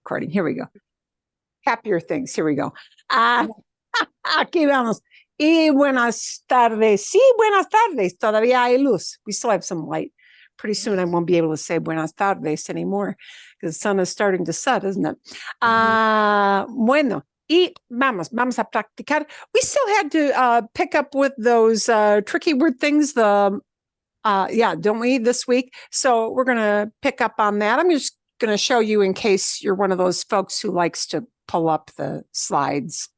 Recording. Here we go. Happier things. Here we go. Aquí vamos. Y buenas tardes. Sí, buenas tardes. Todavía hay luz. We still have some light. Pretty soon I won't be able to say buenas tardes anymore because the sun is starting to set, isn't it? Bueno. Y vamos a practicar. We still had to pick up with those tricky word things, don't we, this week? So we're going to pick up on that. I'm just going to show you in case you're one of those folks who likes to pull up the slides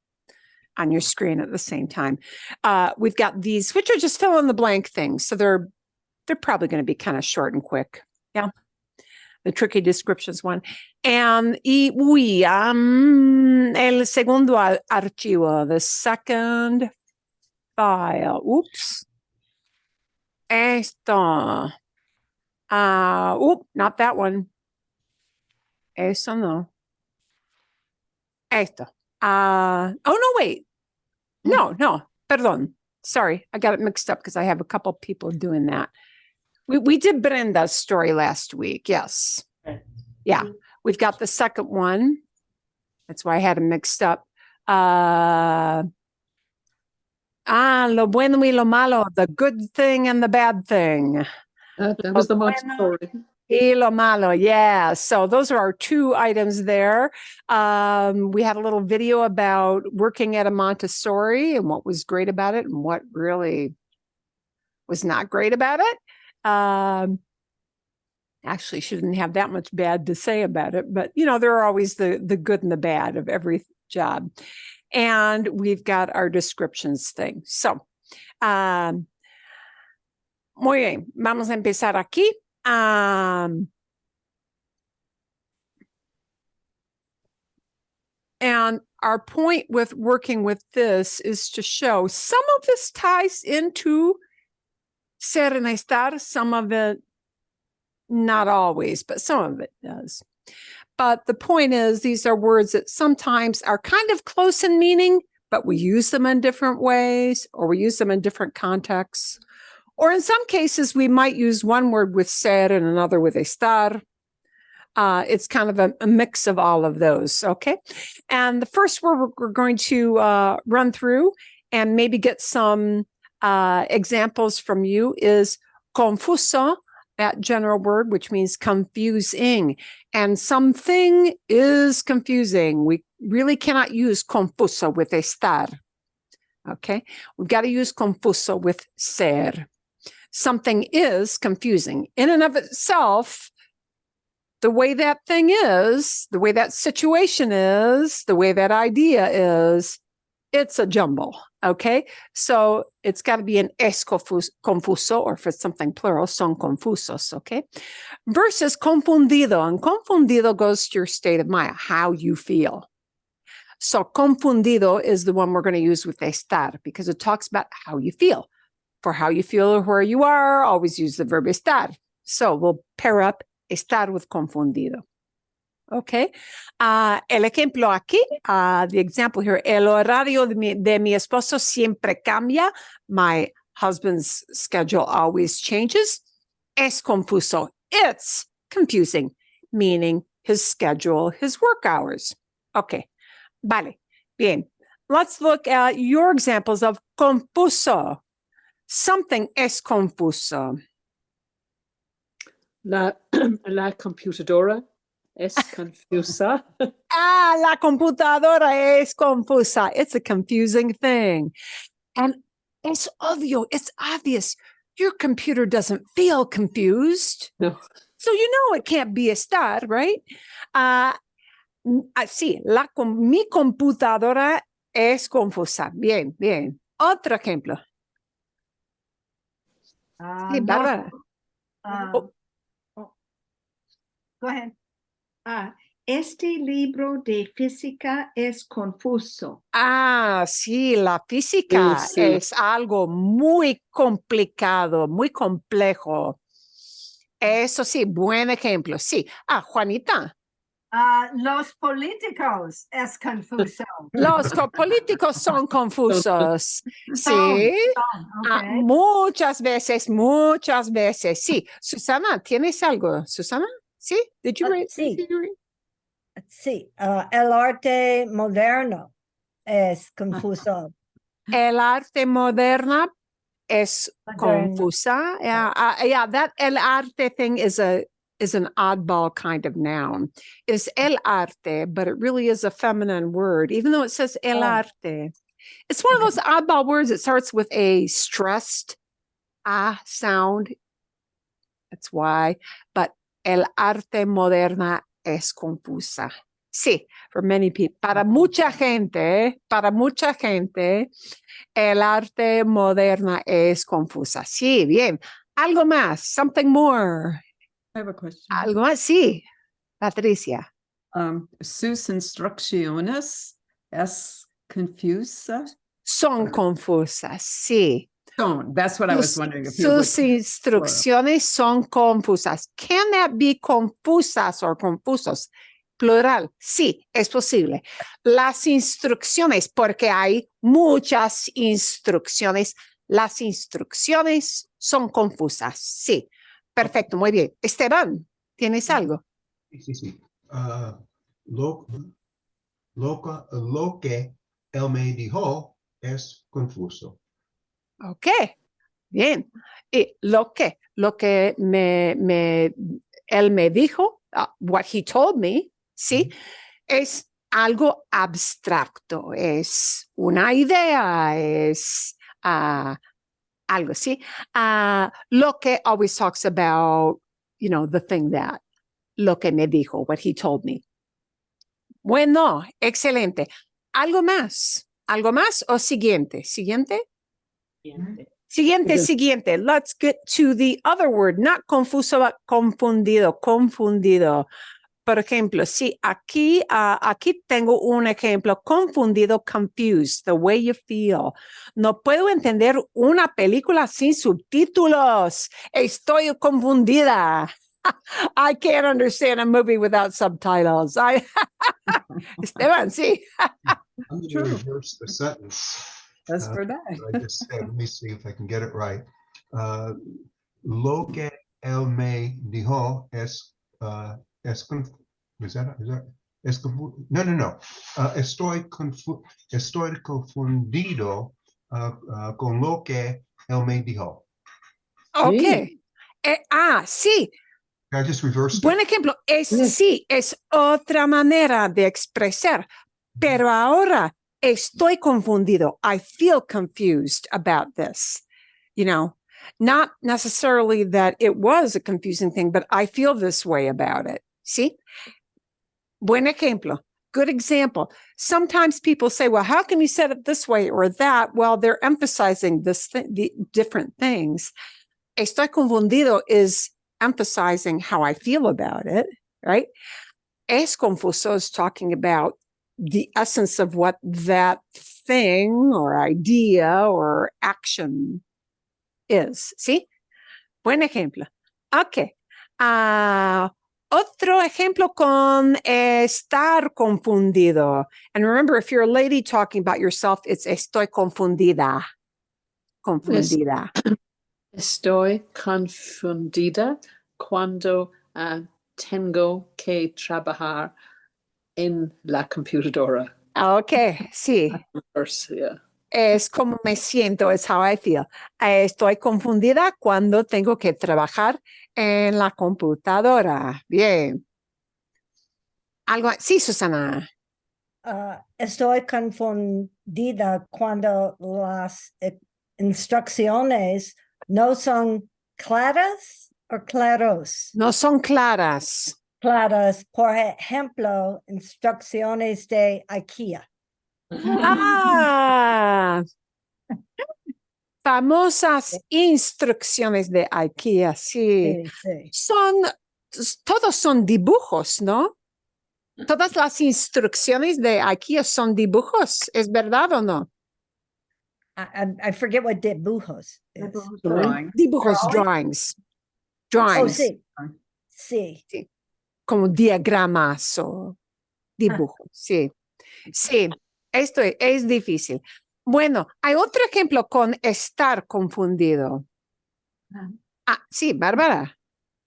on your screen at the same time. We've got these, which are just fill in the blank things. So they're probably going to be kind of short and quick. Yeah. The tricky descriptions one. And el segundo archivo, the second file. Oops. Esto. Not that one. Eso no. Esto. Oh, no, wait. No, perdón. Sorry, I got it mixed up because I have a couple people doing that. We did Brenda's story last week, yes. Yeah, we've got the second one. That's why I had them mixed up. Lo bueno y lo malo, the good thing and the bad thing. That was the Montessori. Y lo malo, yeah. So those are our two items there. We had a little video about working at a Montessori and what was great about it and what really was not great about it. Actually, shouldn't have that much bad to say about it, but there are always the good and the bad of every job. And we've got our descriptions thing. So, muy bien, vamos a empezar aquí. And our point with working with this is to show some of this ties into ser and estar, some of it not always, but some of it does. But the point is, these are words that sometimes are kind of close in meaning, but we use them in different ways, or we use them in different contexts. Or in some cases, we might use one word with ser and another with estar. It's kind of a mix of all of those, okay? And the first word we're going to run through and maybe get some examples from you is confuso, that general word, which means confusing. And something is confusing. We really cannot use confuso with estar, okay? We've got to use confuso with ser. Something is confusing. In and of itself, the way that thing is, the way that situation is, the way that idea is, it's a jumble, okay? So it's got to be an es confuso, or if it's something plural, son confusos, okay? Versus confundido, and confundido goes to your state of mind, how you feel. So confundido is the one we're going to use with estar because it talks about how you feel. For how you feel or where you are, always use the verb estar. So we'll pair up estar with confundido. Okay. El ejemplo aquí, the example here, el horario de mi esposo siempre cambia. My husband's schedule always changes. Es confuso. It's confusing, meaning his schedule, his work hours. Okay. Vale. Bien. Let's look at your examples of confuso. Something es confuso. La computadora es confusa. La computadora es confusa. It's a confusing thing. And it's obvious. Your computer doesn't feel confused. No. So it can't be estar, right? Sí, mi computadora es confusa. Bien, bien. Otro ejemplo. Sí, Bárbara. Go ahead. Este libro de física es confuso. Sí, la física Sí. es algo muy complicado, muy complejo. Eso sí, buen ejemplo. Sí. Juanita. Los políticos es confuso. Los políticos son confusos. Sí. Okay. Muchas veces. Sí. Susana, ¿tienes algo? Susana? ¿Sí? Did you read? Sí. Did you read? Sí, el arte moderno es confuso. El arte moderna es Moderno. confusa. Yeah, that el arte thing is an oddball kind of noun. It's el arte, but it really is a feminine word, even though it says el Oh. arte. It's one of those oddball words. It starts with a stressed sound. That's why. But el arte moderna es confusa. Sí, for many people. Para mucha gente, el arte moderna es confusa. Sí, bien. Algo más, something more. I have a question. Algo más, sí. Patricia. Sus instrucciones es confusa. Son confusas, sí. Don't. That's what I was wondering. If you Sus would. instrucciones son confusas. Can that be confusas or confusos? Plural, sí, es posible. Las instrucciones, porque hay muchas instrucciones. Las instrucciones son confusas, sí. Perfecto, muy bien. Esteban, ¿tienes algo? Sí. Lo que él me dijo es confuso. Ok, bien. Y lo que él me dijo, what he told me, sí, es algo abstracto, es una idea, es algo, sí. Lo que always talks about, the thing that, lo que me dijo, what he told me. Bueno, excelente. ¿Algo más? ¿Algo más o siguiente? ¿Siguiente? Siguiente. Let's get to the other word, not confuso, but confundido. Por ejemplo, sí, aquí tengo un ejemplo, confundido, confused, the way you feel. No puedo entender una película sin subtítulos. Estoy confundida. I can't understand a movie without subtitles. Esteban, sí. I'm going to True. reverse the sentence. That's for that that. I just said. Let me see if I can get it right. Lo que él me dijo es no. Estoy confundido con lo que él me dijo. Ok. Sí. I just reversed Buen it. ejemplo. Yes. Sí, es otra manera de expresar. Pero ahora estoy confundido. I feel confused about this. Not necessarily that it was a confusing thing, but I feel this way about it. ¿Sí? Buen ejemplo. Good example. Sometimes people say, well, how can you say it this way or that? Well, they're emphasizing the different things. Estoy confundido is emphasizing how I feel about it, right? Es confuso is talking about the essence of what that thing or idea or action is. ¿Sí? Buen ejemplo. Ok. Otro ejemplo con estar confundido. And remember, if you're a lady talking about yourself, it's estoy confundida. Confundida. Estoy confundida cuando tengo que trabajar en la computadora. Ok, sí. First, yeah. Es como me siento, es how I feel. Estoy confundida cuando tengo que trabajar en la computadora. Bien. Algo, sí, Susana. Estoy confundida cuando las instrucciones no son claras o claros. No son claras. Claras, por ejemplo, instrucciones de IKEA. Famosas instrucciones de IKEA, sí. Sí. Todos son dibujos, ¿no? Todas las instrucciones de IKEA son dibujos, ¿es verdad o no? I forget what dibujos is. Drawing. Dibujos, drawings. Drawings. Oh, sí. Como diagramas o dibujos, sí. Sí, esto es difícil. Bueno, hay otro ejemplo con estar confundido. Sí, Bárbara.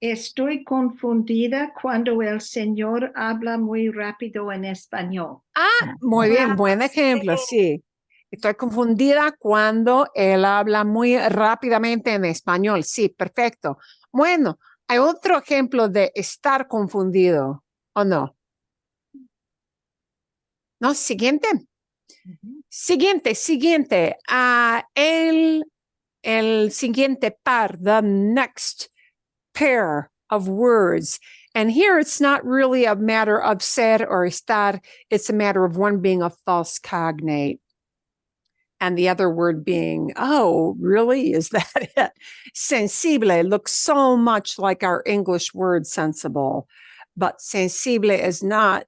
Estoy confundida cuando el señor habla muy rápido en español. Ah, muy bien, buen ejemplo, sí. Estoy confundida cuando él habla muy rápidamente en español. Sí, perfecto. Bueno, hay otro ejemplo de estar confundido, ¿o no? No, siguiente. Siguiente. El siguiente par, the next pair of words. And here it's not really a matter of ser or estar. It's a matter of one being a false cognate and the other word being, oh, really? Is that it? Sensible looks so much like our English word sensible, but sensible is not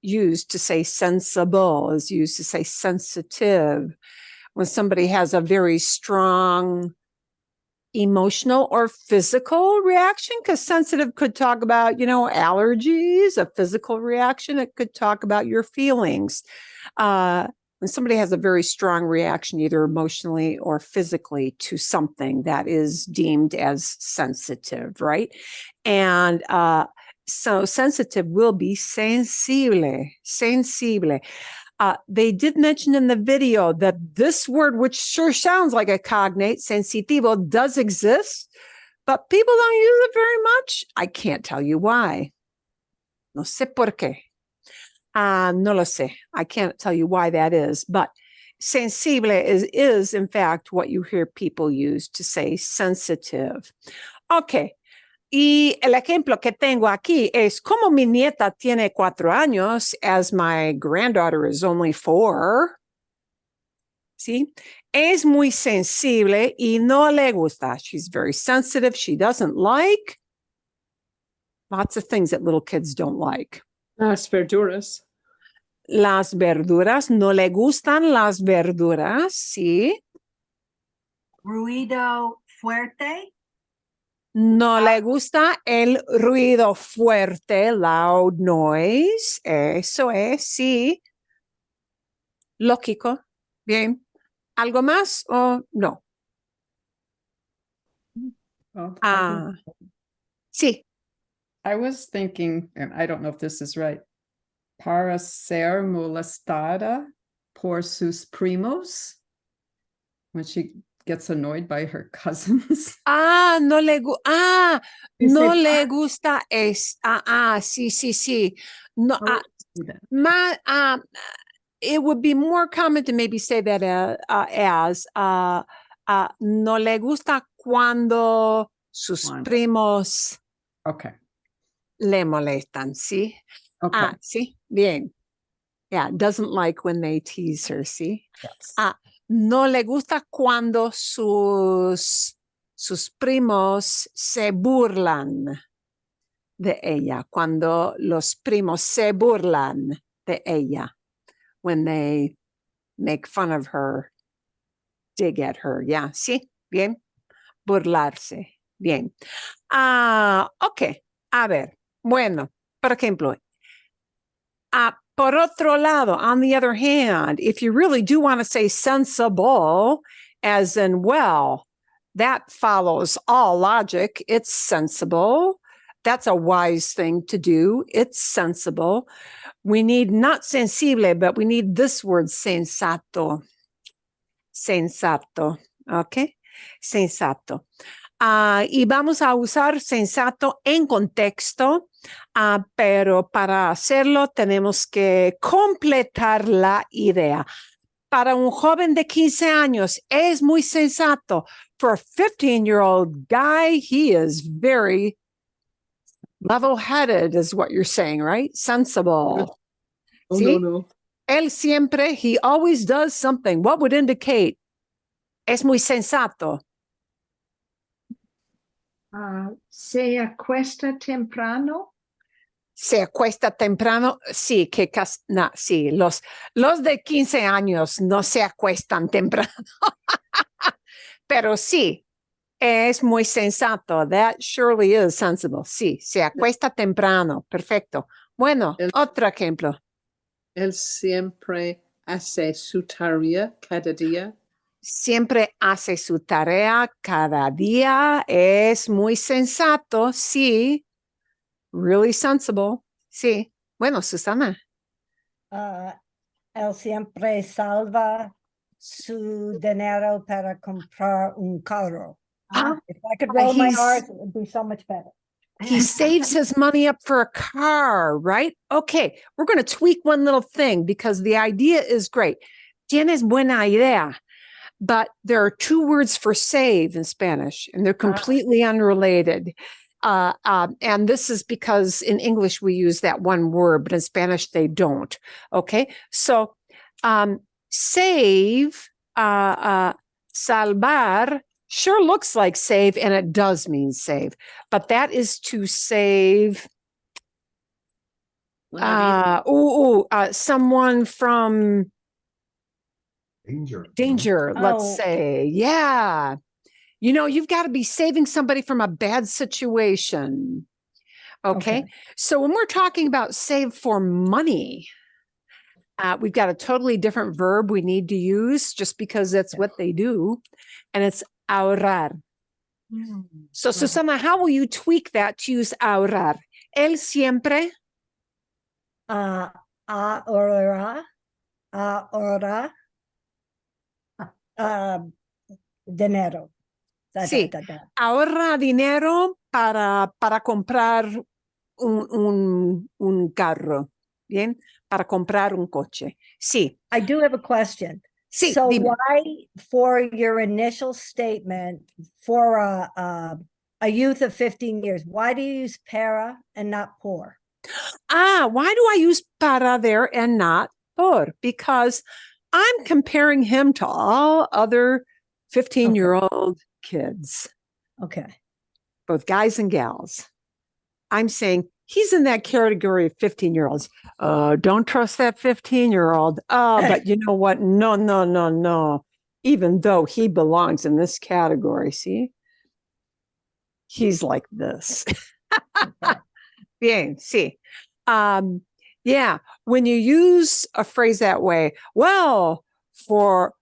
used to say sensible, is used to say sensitive. When somebody has a very strong emotional or physical reaction, because sensitive could talk about, allergies, a physical reaction. It could talk about your feelings. When somebody has a very strong reaction, either emotionally or physically to something, that is deemed as sensitive, right? And so sensitive will be sensible. They did mention in the video that this word, which sure sounds like a cognate, sensitivo, does exist, but people don't use it very much. I can't tell you why. No sé por qué. No lo sé. I can't tell you why that is, but sensible is in fact what you hear people use to say sensitive. Okay. Y el ejemplo que tengo aquí es como mi nieta tiene 4 años, as my granddaughter is only 4. ¿Sí? Es muy sensible y no le gusta. She's very sensitive. She doesn't like lots of things that little kids don't like. Las verduras. Las verduras, no le gustan las verduras, ¿sí? Ruido fuerte. No le gusta el ruido fuerte, loud noise. Eso es, sí. Lógico. Bien. ¿Algo más o no? Oh, Sí. I was thinking, and I don't know if this is right, para ser molestada por sus primos, when she gets annoyed by her cousins. No le gusta. You No say le gusta es. Sí. No, it would be more common to maybe say that as no le gusta cuando sus primos Okay. le molestan, ¿sí? Okay. Sí, bien. Yeah, doesn't like when they tease her, ¿sí? Yes. No le gusta cuando sus primos se burlan de ella, cuando los primos se burlan de ella, when they make fun of her, dig at her, yeah, sí, bien, burlarse, bien. Ok, a ver, bueno, por ejemplo, por otro lado, on the other hand, if you really do want to say sensible, as in, well, that follows all logic, it's sensible. That's a wise thing to do. It's sensible. We need not sensible, but we need this word sensato. Sensato, ¿ok? Sensato. Y vamos a usar sensato en contexto, pero para hacerlo tenemos que completar la idea. Para un joven de 15 años es muy sensato. For a 15-year-old guy, he is very level-headed, is what you're saying, right? Sensible. Oh, ¿Sí? no. Él siempre, he always does something. What would indicate es muy sensato? Se acuesta temprano. Se acuesta temprano, sí, sí, los de 15 años no se acuestan temprano, pero sí, es muy sensato. That surely is sensible. Sí, se acuesta temprano. Perfecto. Bueno, otro ejemplo. Él siempre hace su tarea cada día. siempre hace su tarea cada día. Es muy sensato. Sí. Really sensible. Sí. Bueno, Susana. Él siempre salva su dinero para comprar un carro. Ah, If I could roll my he's- R's, it would be so much better. He saves his money up for a car, right? Okay, we're going to tweak one little thing because the idea is great. Tienes buena idea, but there are two words for save in Spanish, and they're completely unrelated. And this is because in English we use that one word, but in Spanish they don't. Okay, so save, salvar, sure looks like save, and it does mean save, but that is to save someone from Danger. let's Oh. say. Yeah. You know, you've got to be saving somebody from a bad situation. Okay. So when we're talking about save for money, we've got a totally different verb we need to use just because that's what they do. And it's ahorrar. So, Susana, how will you tweak that to use ahorrar? Él siempre Ahora, dinero. Sí. ahorra dinero para comprar un carro. Bien, para comprar un coche. Sí. I do have a question. Sí, So dime. why, for your initial statement, for a youth of 15 years, why do you use para and not por? Why do I use para there and not por? Because I'm comparing him to all other 15-year-old kids, Okay. both guys and gals. I'm saying he's in that category of 15-year-olds. Don't trust that 15-year-old. But you know what? No, no, no, no. Even though he belongs in this category, see? He's like this. Bien, sí. Yeah, when you use a phrase that way, well, for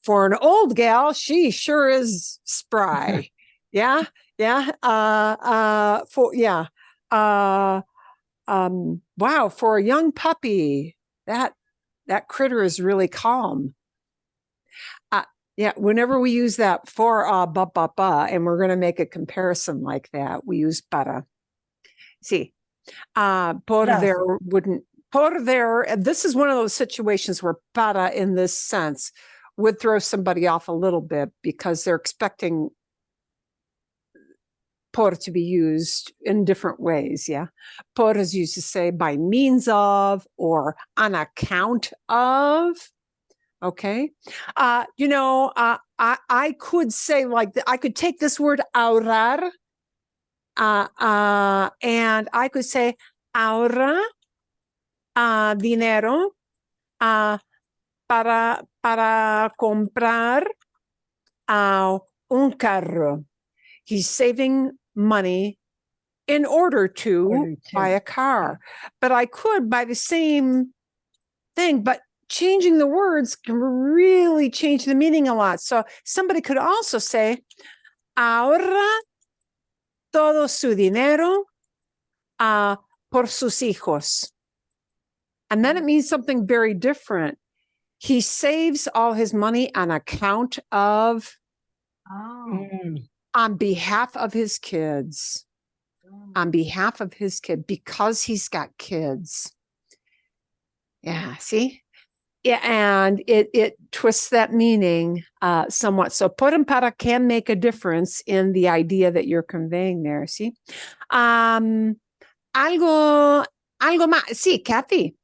an old gal, she sure is spry. Yeah, yeah. Wow, for a young puppy, that critter is really calm. Yeah, whenever we use that for and we're going to make a comparison like that, we use para. Sí. Por there wouldn't, por there, this is one of those situations where para in this sense would throw somebody off a little bit because they're expecting por to be used in different ways. Yeah. Por is used to say by means of or on account of. Okay. I could say like, I could take this word ahorrar, and I could say ahorra dinero para comprar un carro. He's saving money in order to buy a car. But I could buy the same thing, but changing the words can really change the meaning a lot. So somebody could also say, ahorra todo su dinero por sus hijos. And then it means something very different. He saves all his money on account of, on behalf of his kids, on behalf of his kid, because he's got kids. Yeah, see? Yeah, and it twists that meaning somewhat. So por and para can make a difference in the idea that you're conveying there. See? Algo más. Sí, Kathy.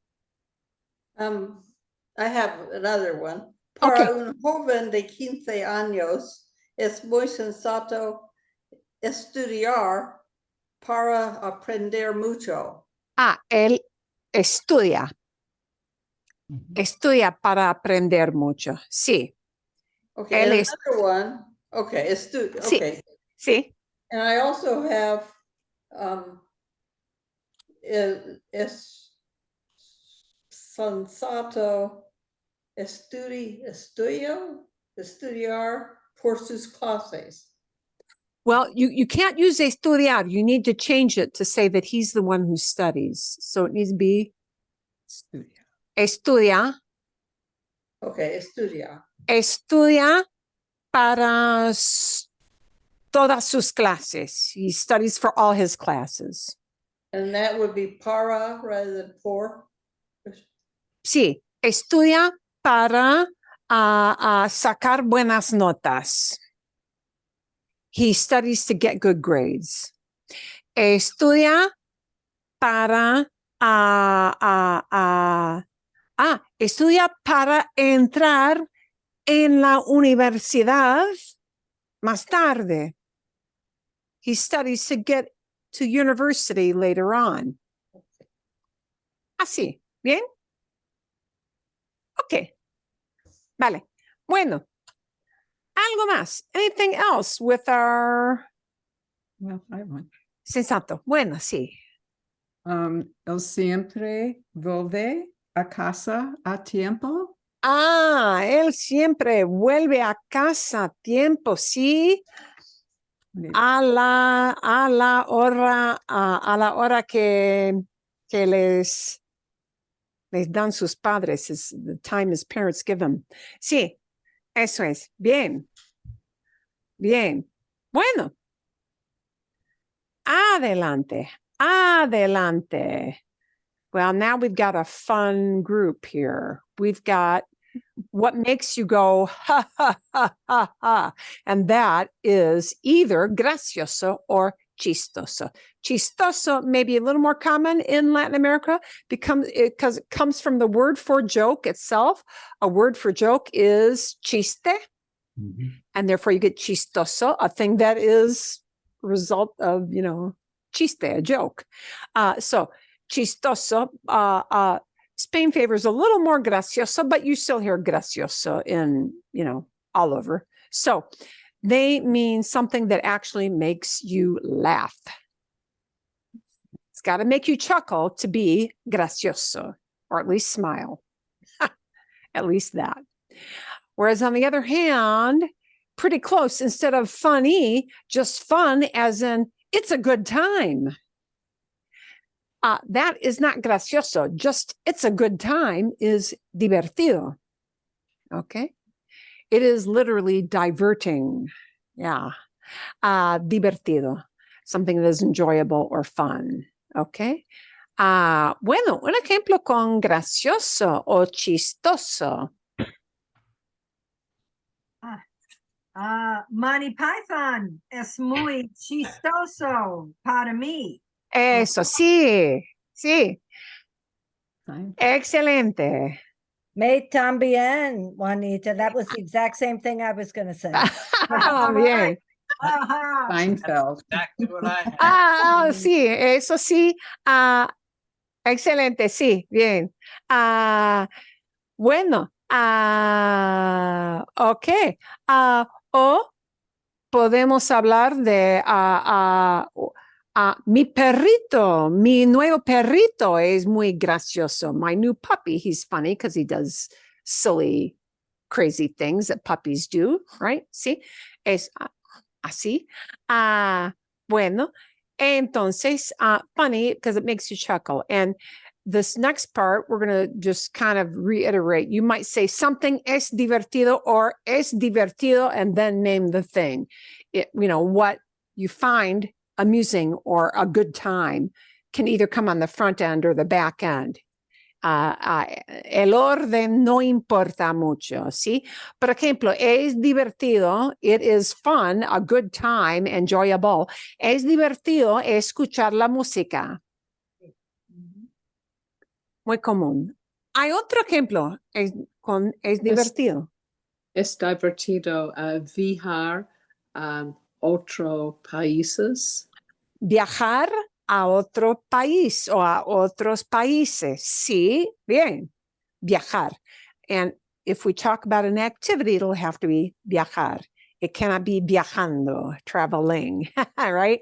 I have another one. Para un joven de 15 años es muy sensato estudiar para aprender mucho. Él estudia. Estudia para aprender mucho. Sí. Okay, Él and another one. Okay, Sí. okay. Sí. And I also have es sensato estudio. estudiar por sus clases. Well, you can't use estudiar. You need to change it to say that he's the one who studies. So it needs to be Studia. estudia. Okay, estudiar. Estudia para todas sus clases. He studies for all his classes. And that would be para rather than por. Sí, estudia para sacar buenas notas. He studies to get good grades. Estudia para estudia para entrar en la universidad más tarde. He studies to get to university later on. Así, ¿bien? Ok. Vale. Bueno. Algo más. Anything else with our Well, I have one. sensato? Bueno, sí. Él siempre vuelve a casa a tiempo. Él siempre vuelve a casa a tiempo, sí. A la hora que les dan sus padres, is the time his parents give them. Sí, eso es. Bien. Bien. Bueno. Adelante. Adelante. Well, now we've got a fun group here. We've got what makes you go, ha, ha, ha, ha, ha. And that is either gracioso or chistoso. Chistoso may be a little more common in Latin America because it comes from the word for joke itself. A word for joke is chiste. Mhm. And therefore you get chistoso, a thing that is a result of, chiste, a joke. So chistoso, Spain favors a little more gracioso, but you still hear gracioso in, all over. So they mean something that actually makes you laugh. It's got to make you chuckle to be gracioso, or at least smile. At least that. Whereas on the other hand, pretty close, instead of funny, just fun as in it's a good time. That is not gracioso, just it's a good time is divertido. Okay. It is literally diverting. Yeah. Divertido, something that is enjoyable or fun. Okay. Bueno, un ejemplo con gracioso o chistoso. Monty Python es muy chistoso para mí. Eso, sí, sí. Fine. Excelente. Me también, Juanita. That was the exact same thing I was going to say. Bien. Ajá. Seinfeld. Exactly what I had. Sí, eso sí. Excelente, sí, bien. Bueno, ok. O podemos hablar de mi perrito, mi nuevo perrito es muy gracioso. My new puppy, he's funny because he does silly, crazy things that puppies do, right? Sí, es así. Bueno, entonces, funny because it makes you chuckle. And this next part, we're going to just kind of reiterate. You might say something es divertido or es divertido and then name the thing. What you find amusing or a good time can either come on the front end or the back end. El orden no importa mucho, ¿sí? Por ejemplo, es divertido, it is fun, a good time, enjoyable. Es divertido escuchar la música. Muy común. Hay otro ejemplo es divertido. Es divertido viajar a otros países. Viajar a otro país o a otros países. Sí, bien. Viajar. And if we talk about an activity, it'll have to be viajar. It cannot be viajando, traveling, right?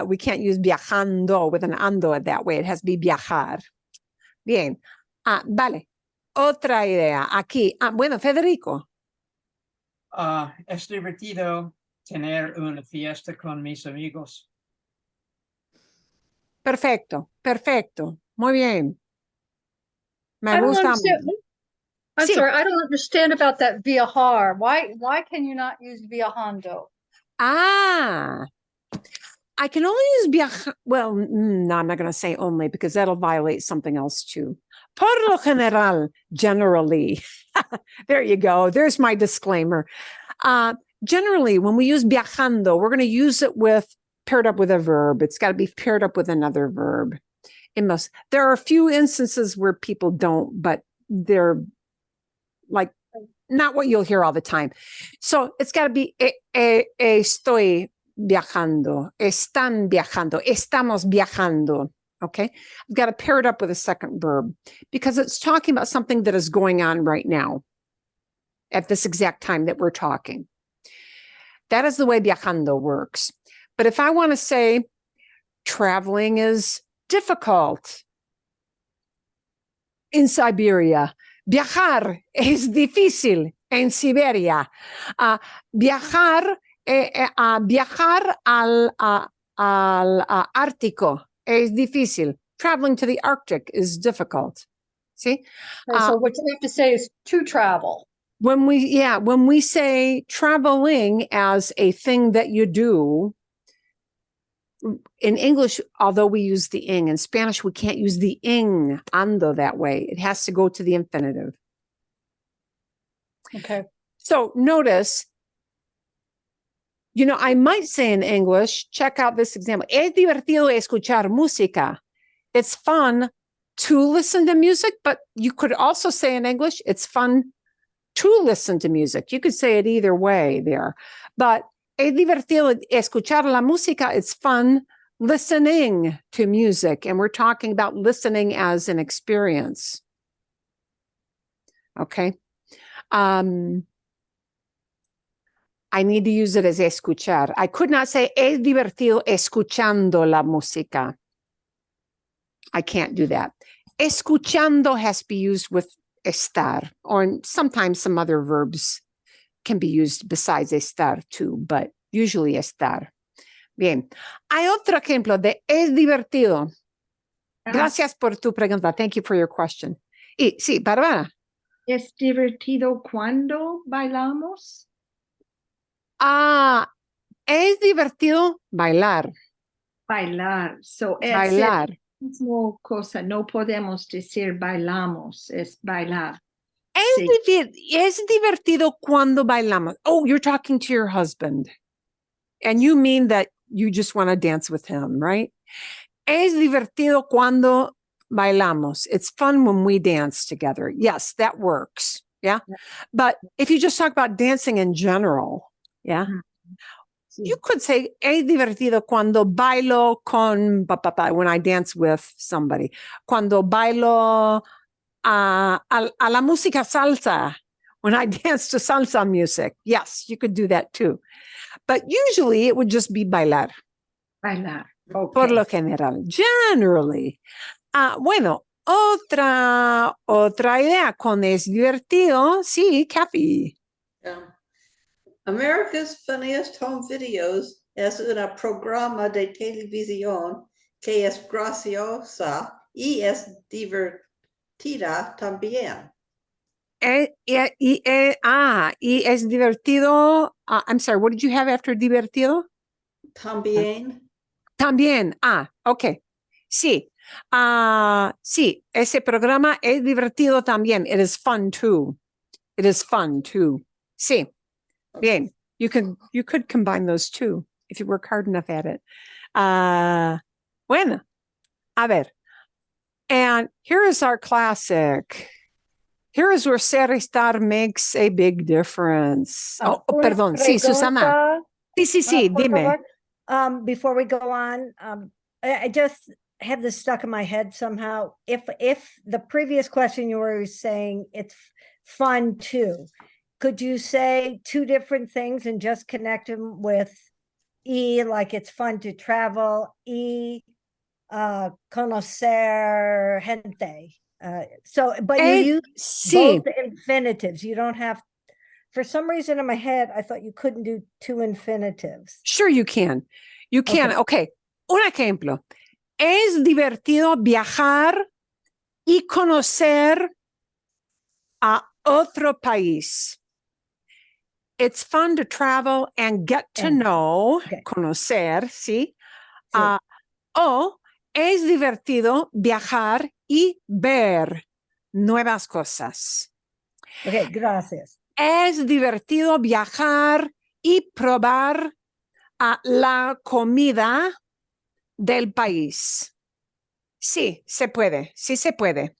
We can't use viajando with an ando that way. It has to be viajar. Bien. Vale. Otra idea aquí. Bueno, Federico. Es divertido tener una fiesta con mis amigos. Perfecto, perfecto. Muy bien. Me I don't gusta understand. mucho. I'm Sí. sorry, I don't understand about that viajar. Why can you not use viajando? Ah, I can only use viajar. Well, no, I'm not going to say only because that'll violate something else too. Por lo general, generally. There you go. There's my disclaimer. Generally, when we use viajando, we're going to use it paired up with a verb. It's got to be paired up with another verb. There are a few instances where people don't, but they're like not what you'll hear all the time. So it's got to be estoy viajando, están viajando, estamos viajando. Okay. I've got to pair it up with a second verb because it's talking about something that is going on right now at this exact time that we're talking. That is the way viajando works. But if I want to say traveling is difficult in Siberia, viajar es difícil en Siberia. Viajar al Ártico es difícil. Traveling to the Arctic is difficult. See? Okay, so what you have to say is to travel. When we say traveling as a thing that you do, in English, although we use the ing, in Spanish, we can't use the ing, ando, that way. It has to go to the infinitive. Okay. So notice, I might say in English, check out this example. Es divertido escuchar música. It's fun to listen to music, but you could also say in English, it's fun to listen to music. You could say it either way there. But es divertido escuchar la música. It's fun listening to music. And we're talking about listening as an experience. Okay. I need to use it as escuchar. I could not say es divertido escuchando la música. I can't do that. Escuchando has to be used with estar, or sometimes some other verbs can be used besides estar too, but usually estar. Bien. Hay otro ejemplo de es divertido. Gracias por tu pregunta. Thank you for your question. Y sí, Bárbara. ¿Es divertido cuando bailamos? Es divertido bailar. Bailar. So es Bailar. la misma cosa. No podemos decir bailamos. Es bailar. Es divertido cuando bailamos. Oh, you're talking to your husband. And you mean that you just want to dance with him, right? Es divertido cuando bailamos. It's fun when we dance together. Yes, that works. Yeah. But if you just talk about dancing in general, yeah, you could say es divertido cuando bailo con papá, when I dance with somebody. Cuando bailo a la música salsa, when I dance to salsa music. Yes, you could do that too. But usually it would just be bailar. Bailar. Okay. Por lo general, generally. Bueno, otra idea con es divertido. Sí, Kathy. America's Funniest Home Videos es una programa de televisión que es graciosa y es divertida también. Y es divertido. I'm sorry, what did you have after divertido? También. También. Okay. Sí. Sí, ese programa es divertido también. It is fun too. It is fun too. Sí. Bien. You could combine those two if you work hard enough at it. Bueno. A ver. And here is our classic. Here is where ser estar makes a big difference. Perdón. Sí, Susana. Sí, dime. Before we go on, I just have this stuck in my head somehow. If the previous question you were saying it's fun too, could you say two different things and just connect them with like it's fun to travel, conocer gente. But you use both infinitives. You don't have for some reason in my head, I thought you couldn't do two infinitives. Sure, you can. You can. Okay. Okay. Un ejemplo. Es divertido viajar y conocer a otro país. It's fun to travel and get to And- know, okay. conocer, ¿sí? Sí. O es divertido viajar y ver nuevas cosas. Okay, gracias. Es divertido viajar y probar la comida del país. Sí, se puede. Sí se puede.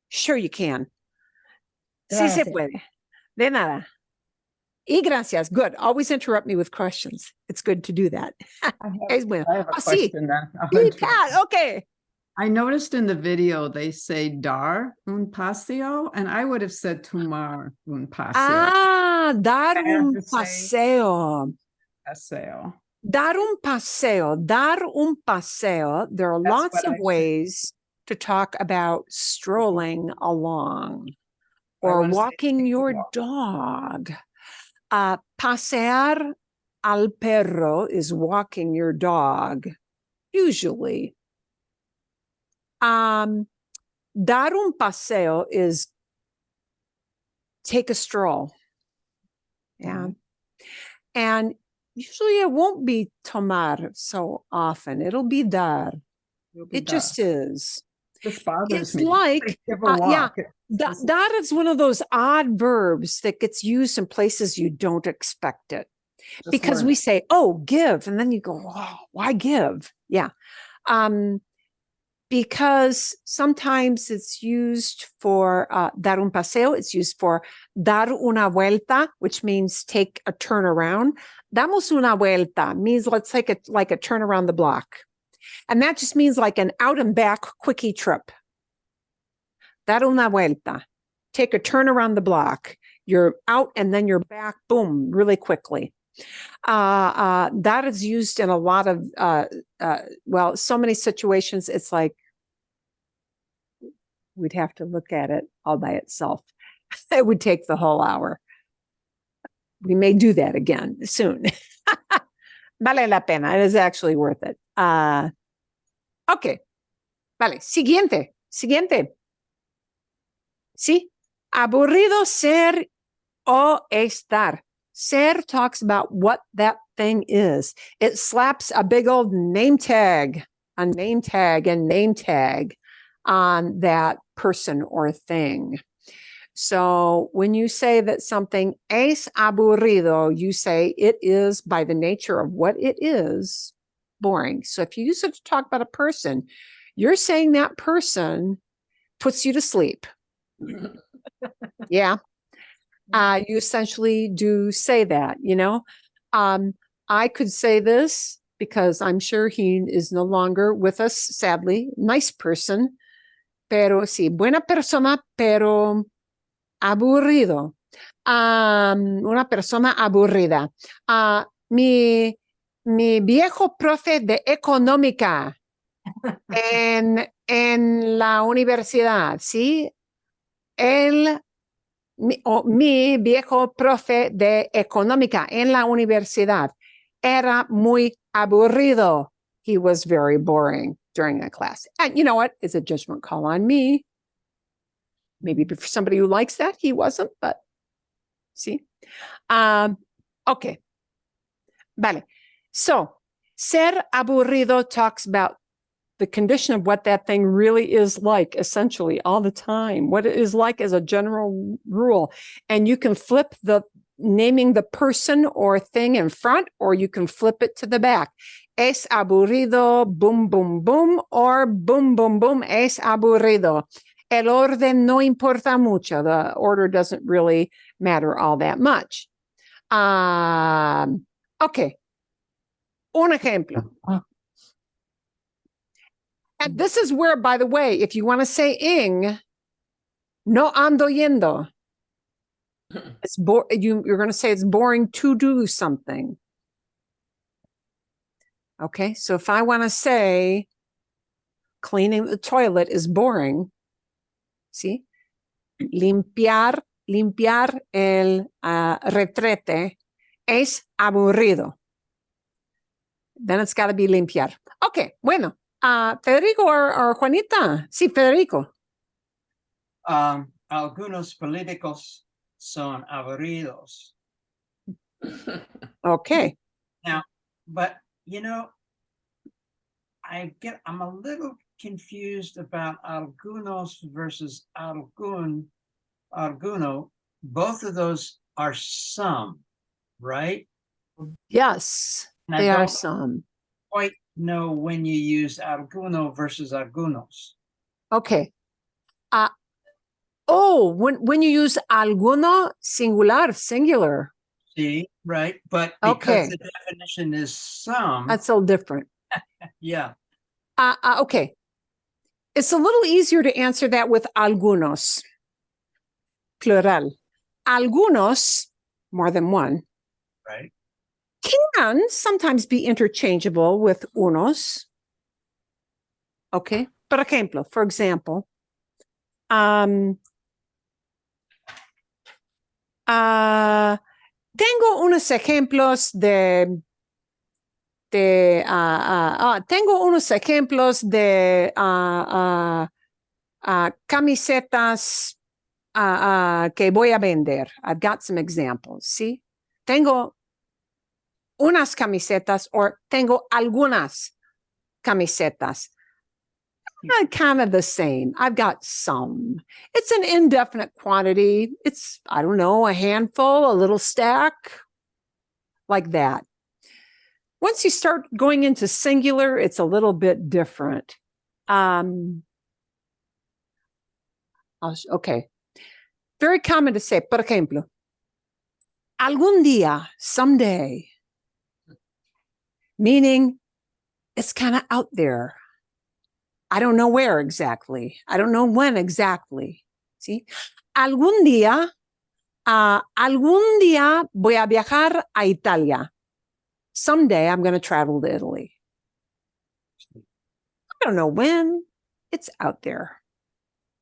Sure you can. Sí se Gracias. puede. De nada. Y gracias. Good. Always interrupt me with questions. It's good to do that. Es bueno. I have a Sí. question then. I'll Sí, interrupt Pat. you. Okay. I noticed in the video they say dar un paseo, and I would have said tomar un paseo. Dar Fair un to say. paseo. Paseo. Dar un paseo. Dar un paseo. There are That's lots what of I said. ways to talk about strolling along I or wanna say walking take a your walk. dog. Pasear al perro is walking your dog, usually. Dar un paseo is take a stroll. Yeah. And usually it won't be tomar so often. It'll be dar. It'll be It dar. just is. This bothers It's me. like, Give a yeah, walk. This is- that is one of those odd verbs that gets used in places you don't expect it. just Because learn we it. say, oh, give. And then you go, oh, why give? Yeah. Because sometimes it's used for dar un paseo. It's used for dar una vuelta, which means take a turn around. Damos una vuelta means let's take it like a turn around the block. And that just means like an out and back quickie trip. Dar una vuelta. Take a turn around the block. You're out and then you're back, boom, really quickly. That is used in a lot of, well, so many situations. It's like we'd have to look at it all by itself. It would take the whole hour. We may do that again soon. Vale la pena. It is actually worth it. Okay. Vale. Siguiente. Sí. Aburrido ser o estar. Ser talks about what that thing is. It slaps a big old name tag on that person or thing. So when you say that something es aburrido, you say it is, by the nature of what it is, boring. So if you use it to talk about a person, you're saying that person puts you to sleep. Yeah. You essentially do say that, you know. I could say this because I'm sure he is no longer with us, sadly. Nice person, pero sí, buena persona, pero aburrido. Una persona aburrida. Mi viejo profe de económica en la universidad, ¿sí? Mi viejo profe de económica en la universidad era muy aburrido. He was very boring during a class. And you know what? It's a judgment call on me. Maybe for somebody who likes that, he wasn't, but see. Okay. Vale. So, ser aburrido talks about the condition of what that thing really is like, essentially, all the time, what it is like as a general rule. And you can flip the naming the person or thing in front, or you can flip it to the back. Es aburrido, boom, boom, boom, or boom, boom, boom, es aburrido. El orden no importa mucho. The order doesn't really matter all that much. Okay. Un ejemplo. And this is where, by the way, if you want to say ing, no ando yendo. It's you're going to say it's boring to do something. Okay, so if I want to say cleaning the toilet is boring, see? Limpiar limpiar el retrete es aburrido. Then it's got to be limpiar. Okay, bueno. Federico or Juanita? Sí, Federico. Algunos políticos son aburridos. Okay. Now, but you know, I'm a little confused about algunos versus alguno. Both of those are some, right? Yes, And they I are don't some. quite know when you use alguno versus algunos. Okay. When you use alguno, singular. See, right? But Okay. because the definition is some, That's so different. yeah. Okay. It's a little easier to answer that with algunos, plural. Algunos, more than one, Right. can sometimes be interchangeable with unos. Okay. Por ejemplo, for example, tengo unos ejemplos tengo unos ejemplos de camisetas que voy a vender. I've got some examples, ¿sí? Tengo unas camisetas or tengo algunas camisetas. Kind of the same. I've got some. It's an indefinite quantity. It's, I don't know, a handful, a little stack, like that. Once you start going into singular, it's a little bit different. Okay. Very common to say, por ejemplo, algún día, someday, meaning it's kind of out there. I don't know where exactly. I don't know when exactly. See? Algún día voy a viajar a Italia. Someday I'm going to travel to Italy. I don't know when. It's out there.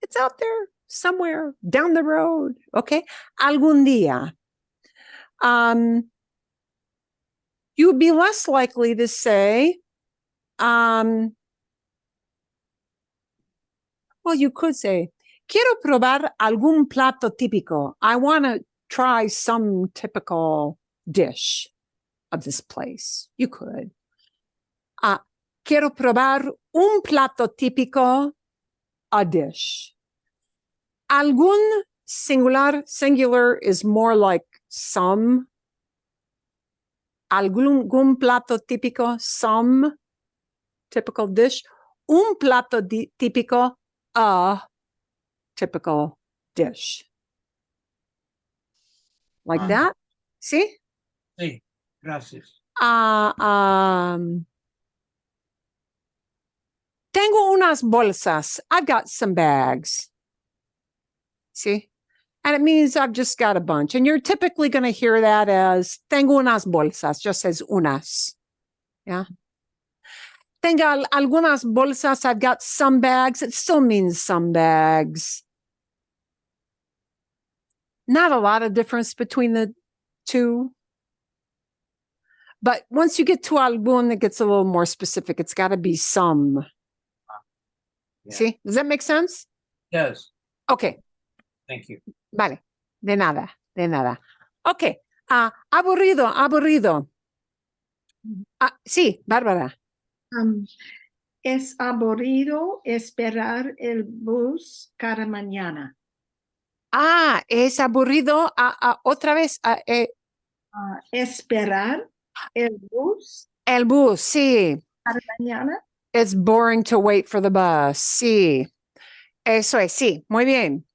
It's out there somewhere down the road. Okay. Algún día. You would be less likely to say, well, you could say, quiero probar algún plato típico. I want to try some typical dish of this place. You could. Quiero probar un plato típico, a dish. Algún singular is more like some. Algún plato típico, some typical dish. Un plato típico, a typical dish. Like that? See? Sí, gracias. Tengo unas bolsas. I've got some bags. See? And it means I've just got a bunch. And you're typically going to hear that as tengo unas bolsas, just as unas. Yeah. Tengo algunas bolsas. I've got some bags. It still means some bags. Not a lot of difference between the two. But once you get to algún, it gets a little more specific. It's got to be some. Yeah. See? Does that make sense? Yes. Okay. Thank you. Vale. De nada. Okay. Aburrido. Sí, Bárbara. Es aburrido esperar el bus cada mañana. Es aburrido. Otra vez. Esperar el bus El bus, sí. cada mañana. It's boring to wait for the bus. Sí. Eso es, sí. Muy bien.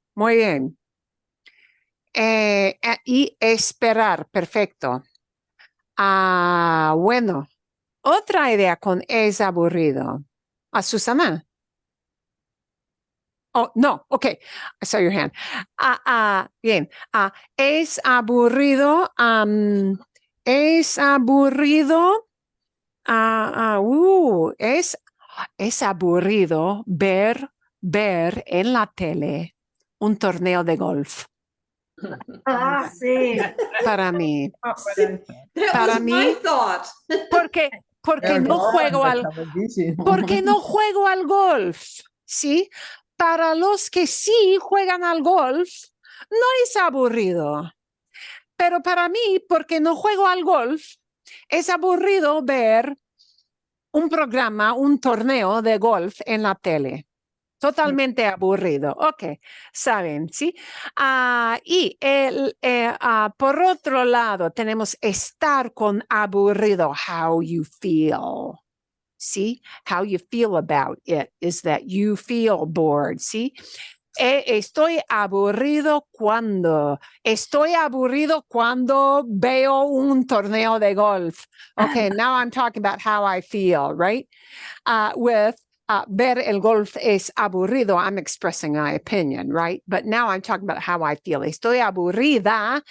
Y esperar. Perfecto. Bueno. Otra idea con es aburrido. Susana. Oh, no. Okay. I saw your hand. Bien. Es aburrido. Es aburrido. Es aburrido ver en la tele un torneo de golf. Ah, sí. Para mí. That Para was my mí- thought. Porque no juego porque no juego al golf, ¿sí? Para los que sí juegan al golf, no es aburrido. Pero para mí, porque no juego al golf, es aburrido ver un programa, un torneo de golf en la tele. Totalmente aburrido. Ok, saben, ¿sí? Por otro lado, tenemos estar con aburrido, how you feel. ¿Sí? How you feel about it is that you feel bored. ¿Sí? Estoy aburrido cuando veo un torneo de golf. Okay, now I'm talking about how I feel, right? Ver el golf es aburrido. I'm expressing my opinion, right? But now I'm talking about how I feel. Estoy aburrida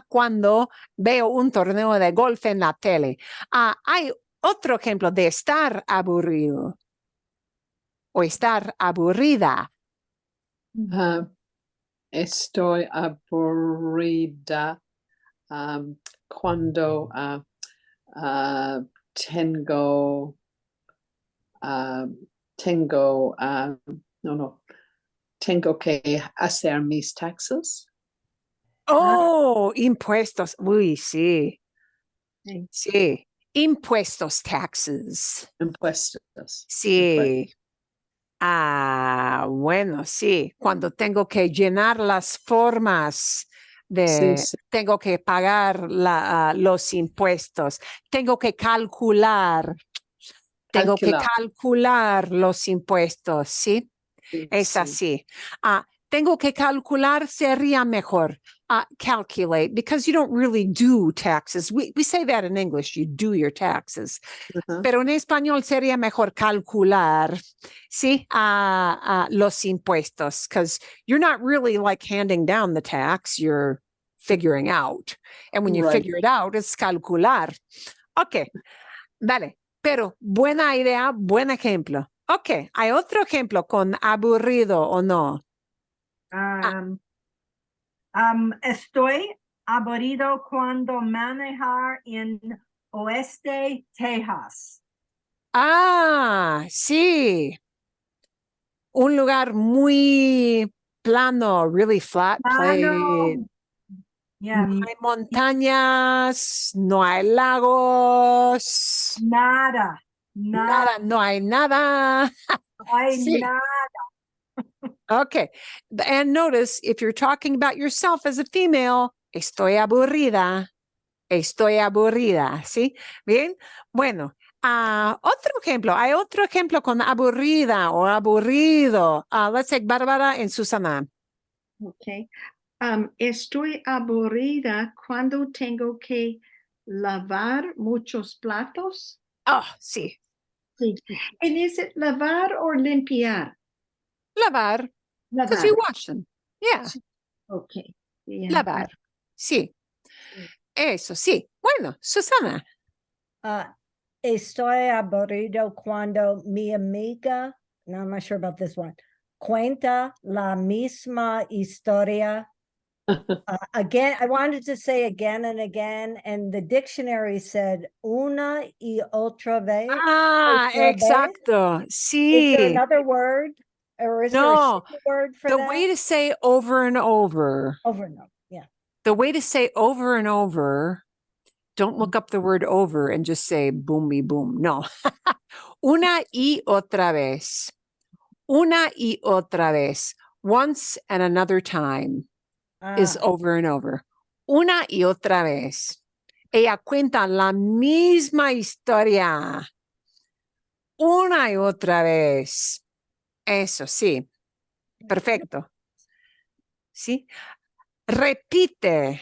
cuando veo un torneo de golf en la tele. Hay otro ejemplo de estar aburrido o estar aburrida. Estoy aburrida cuando tengo que hacer mis taxes. Oh, impuestos. Uy, sí. Sí. Sí. Impuestos, taxes. Impuestos. Sí. Bueno, sí. Cuando tengo que llenar las formas Sí, sí. tengo que pagar los impuestos. Tengo que calcular los impuestos, ¿sí? Sí, Es sí. así. Tengo que calcular sería mejor. Calculate, because you don't really do taxes. We say that in English, you do your taxes. Ajá. Pero en español sería mejor calcular, ¿sí? Los impuestos, because you're not really like handing down the tax, you're figuring out. And when you Right. figure it out, it's calcular. Ok, dale. Pero buena idea, buen ejemplo. Ok, ¿hay otro ejemplo con aburrido o no? Estoy aburrido cuando manejar en Oeste, Texas. Sí. Un lugar muy plano, really flat plate. Yeah. No hay montañas, no hay lagos, Nada. nada, no hay nada. No hay Sí. nada. Okay. And notice if you're talking about yourself as a female, estoy aburrida, ¿sí? Bien. Bueno, otro ejemplo, hay otro ejemplo con aburrida o aburrido. Let's take Bárbara and Susana. Okay. Estoy aburrida cuando tengo que lavar muchos platos. Oh, sí. Sí. And is it lavar or limpiar? Lavar, because Lavar. you wash them. Yeah, Okay. Yeah. lavar. Sí. Eso, sí. Bueno, Susana. Estoy aburrido cuando mi amiga, no, I'm not sure about this one, cuenta la misma historia. Again, I wanted to say again and again, and the dictionary said una y otra vez. Otra vez. Exacto. Is there Sí. another word? Or is there a No, single word for the that? way to say over and over, Over and over, yeah. the way to say over and over, don't look up the word over and just say boomy boom. No. Una y otra vez. Una y otra vez. Once and another time is over and over. Una y otra vez. Ella cuenta la misma historia. Una y otra vez. Eso, sí. Perfecto. ¿Sí? Repite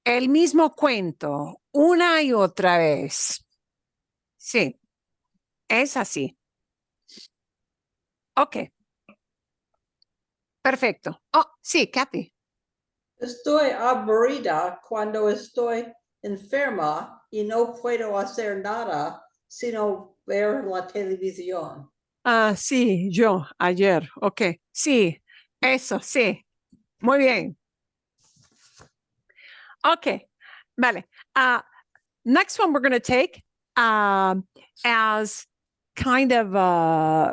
el mismo cuento una y otra vez. Sí. Es así. Ok. Perfecto. Oh, sí, Kathy. Estoy aburrida cuando estoy enferma y no puedo hacer nada sino ver la televisión. Sí, yo ayer. Ok. Sí, eso, sí. Muy bien. Okay, vale. Next one we're going to take as kind of,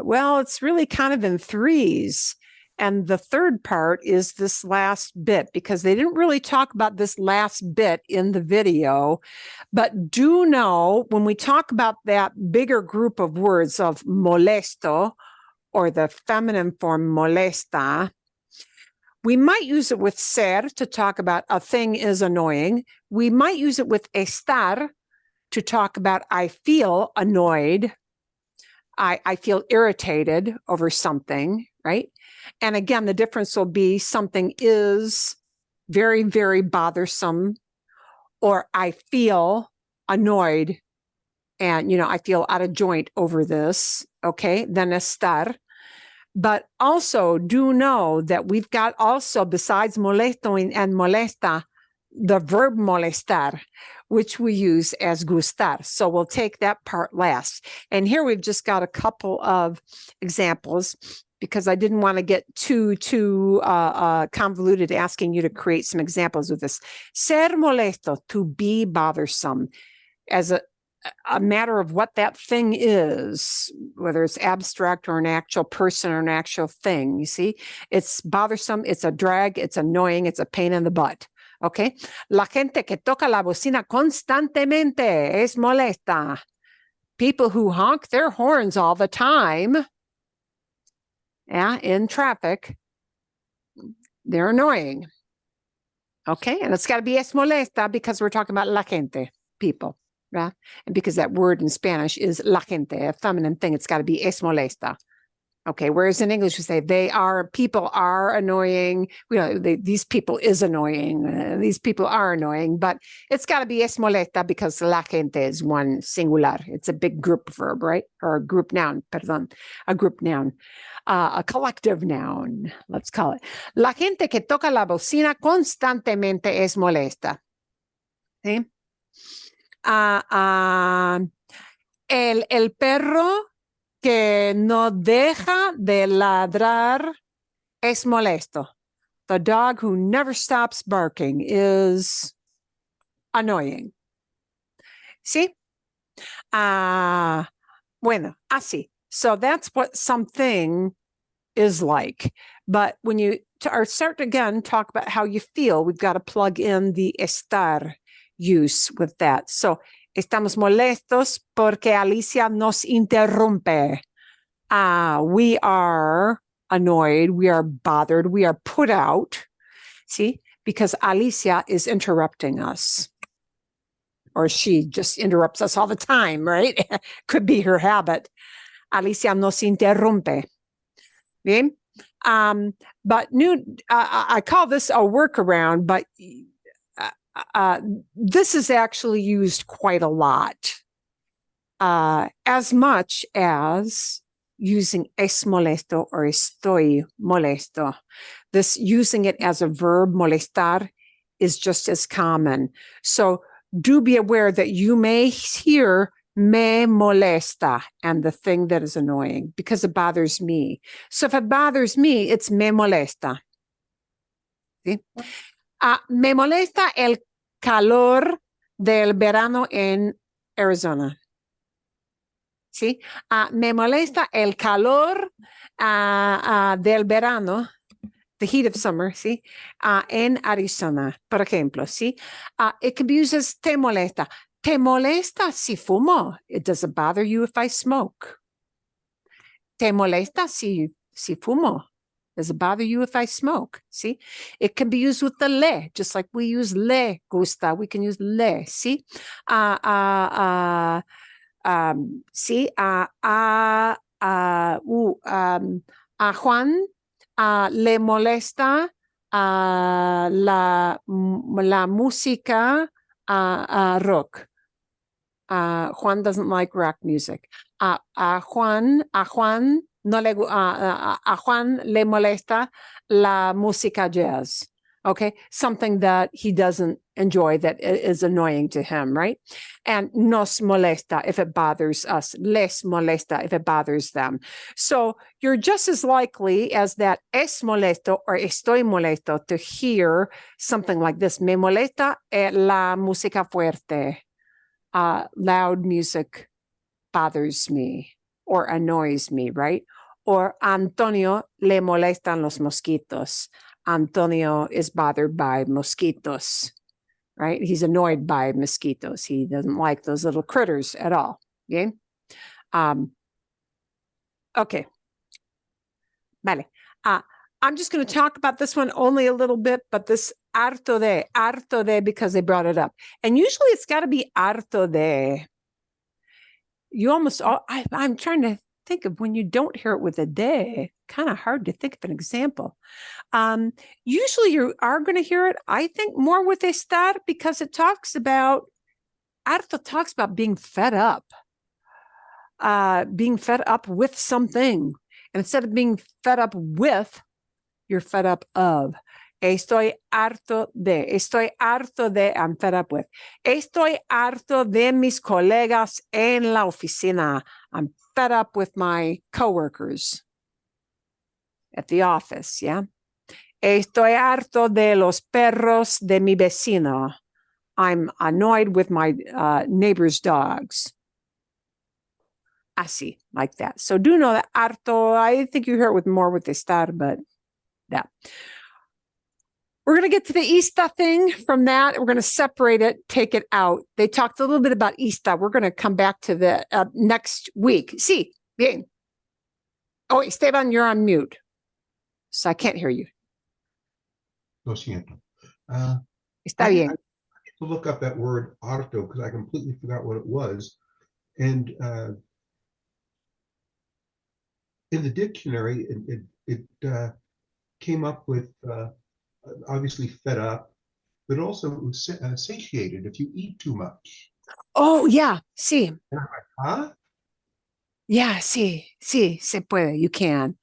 well, it's really kind of in threes. And the third part is this last bit, because they didn't really talk about this last bit in the video. But do know when we talk about that bigger group of words of molesto, or the feminine form molesta, we might use it with ser to talk about a thing is annoying. We might use it with estar to talk about I feel annoyed. I feel irritated over something, right? And again, the difference will be something is very, very bothersome, or I feel annoyed and, I feel out of joint over this, okay? Then estar. But also do know that we've got also, besides molesto and molesta, the verb molestar, which we use as gustar. So we'll take that part last. And here we've just got a couple of examples, because I didn't want to get too convoluted asking you to create some examples with this. Ser molesto, to be bothersome, as a matter of what that thing is, whether it's abstract or an actual person or an actual thing. You see, it's bothersome, it's a drag, it's annoying, it's a pain in the butt. Okay. La gente que toca la bocina constantemente es molesta. People who honk their horns all the time, in traffic, they're annoying. Okay. And it's got to be es molesta, because we're talking about la gente, people. Right? And because that word in Spanish is la gente, a feminine thing, it's got to be es molesta. Okay, whereas in English we say people are annoying. These people is annoying. These people are annoying, but it's got to be es molesta, because la gente is one singular. It's a big group verb, right? Or a group noun, perdón, a group noun, a collective noun, let's call it. La gente que toca la bocina constantemente es molesta. ¿Sí? El perro que no deja de ladrar es molesto. The dog who never stops barking is annoying. ¿Sí? Bueno, así. So that's what something is like. But when you start again, talk about how you feel, we've got to plug in the estar use with that. So, estamos molestos porque Alicia nos interrumpe. We are annoyed, we are bothered, we are put out, see, because Alicia is interrupting us. Or she just interrupts us all the time, right? Could be her habit. Alicia nos interrumpe. Bien? But I call this a workaround, but this is actually used quite a lot, as much as using es molesto or estoy molesto. This using it as a verb, molestar, is just as common. So do be aware that you may hear me molesta and the thing that is annoying, because it bothers me. So if it bothers me, it's me molesta. ¿Sí? Me molesta el calor del verano en Arizona. ¿Sí? Me molesta el calor del verano, the heat of summer, ¿sí? En Arizona, por ejemplo, ¿sí? It can be used as te molesta. Te molesta si fumo. Does it bother you if I smoke? Te molesta si fumo. Does it bother you if I smoke? See, it can be used with the le, just like we use le gusta. We can use le. See, see, a Juan le molesta la música rock. Juan doesn't like rock music. A Juan no le a Juan le molesta la música jazz. Okay, something that he doesn't enjoy, that is annoying to him, right? And nos molesta if it bothers us, les molesta if it bothers them. So you're just as likely as that es molesto or estoy molesto to hear something like this. Me molesta la música fuerte. Loud music bothers me or annoys me, right? Or Antonio le molestan los mosquitos. Antonio is bothered by mosquitos, right? He's annoyed by mosquitos. He doesn't like those little critters at all. Okay. Okay. Vale. I'm just going to talk about this one only a little bit, but this harto de, because they brought it up. And usually it's got to be harto de. You almost, I'm trying to think of when you don't hear it with a de, kind of hard to think of an example. Usually you are going to hear it, I think, more with estar, because it talks about, harto talks about being fed up with something. And instead of being fed up with, you're fed up of. Estoy harto de, I'm fed up with. Estoy harto de mis colegas en la oficina. I'm fed up with my coworkers at the office, yeah? Estoy harto de los perros de mi vecino. I'm annoyed with my neighbor's dogs. Así, like that. So do know that harto, I think you hear it with more with estar, but yeah. We're going to get to the ista thing from that. We're going to separate it, take it out. They talked a little bit about ista. We're going to come back to the next week. Sí, bien. Oh, Esteban, you're on mute. So I can't hear you. Lo siento. Está bien. I had to look up that word harto because I completely forgot what it was. And in the dictionary, it came up with obviously fed up, but also satiated if you eat too much. Oh, yeah, sí. And I'm like, huh? Yeah, sí, sí, se puede. You can.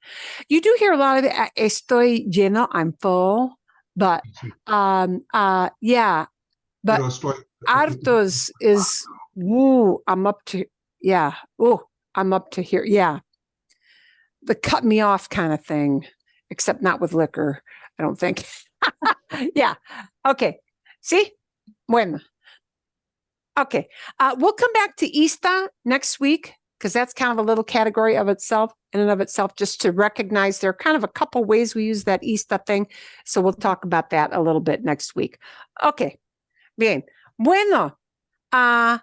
You do hear a lot of it. Estoy lleno, I'm full. But yeah. But Pero estoy, hartos is woo, I'm up to, yeah. Oh, I'm up to here. Yeah. The cut me off kind of thing, except not with liquor, I don't think. Yeah. Okay. See? Bueno. Okay. We'll come back to ista next week, because that's kind of a little category of itself, in and of itself, just to recognize there are kind of a couple ways we use that ista thing. So we'll talk about that a little bit next week. Okay. Bien. Bueno. Hay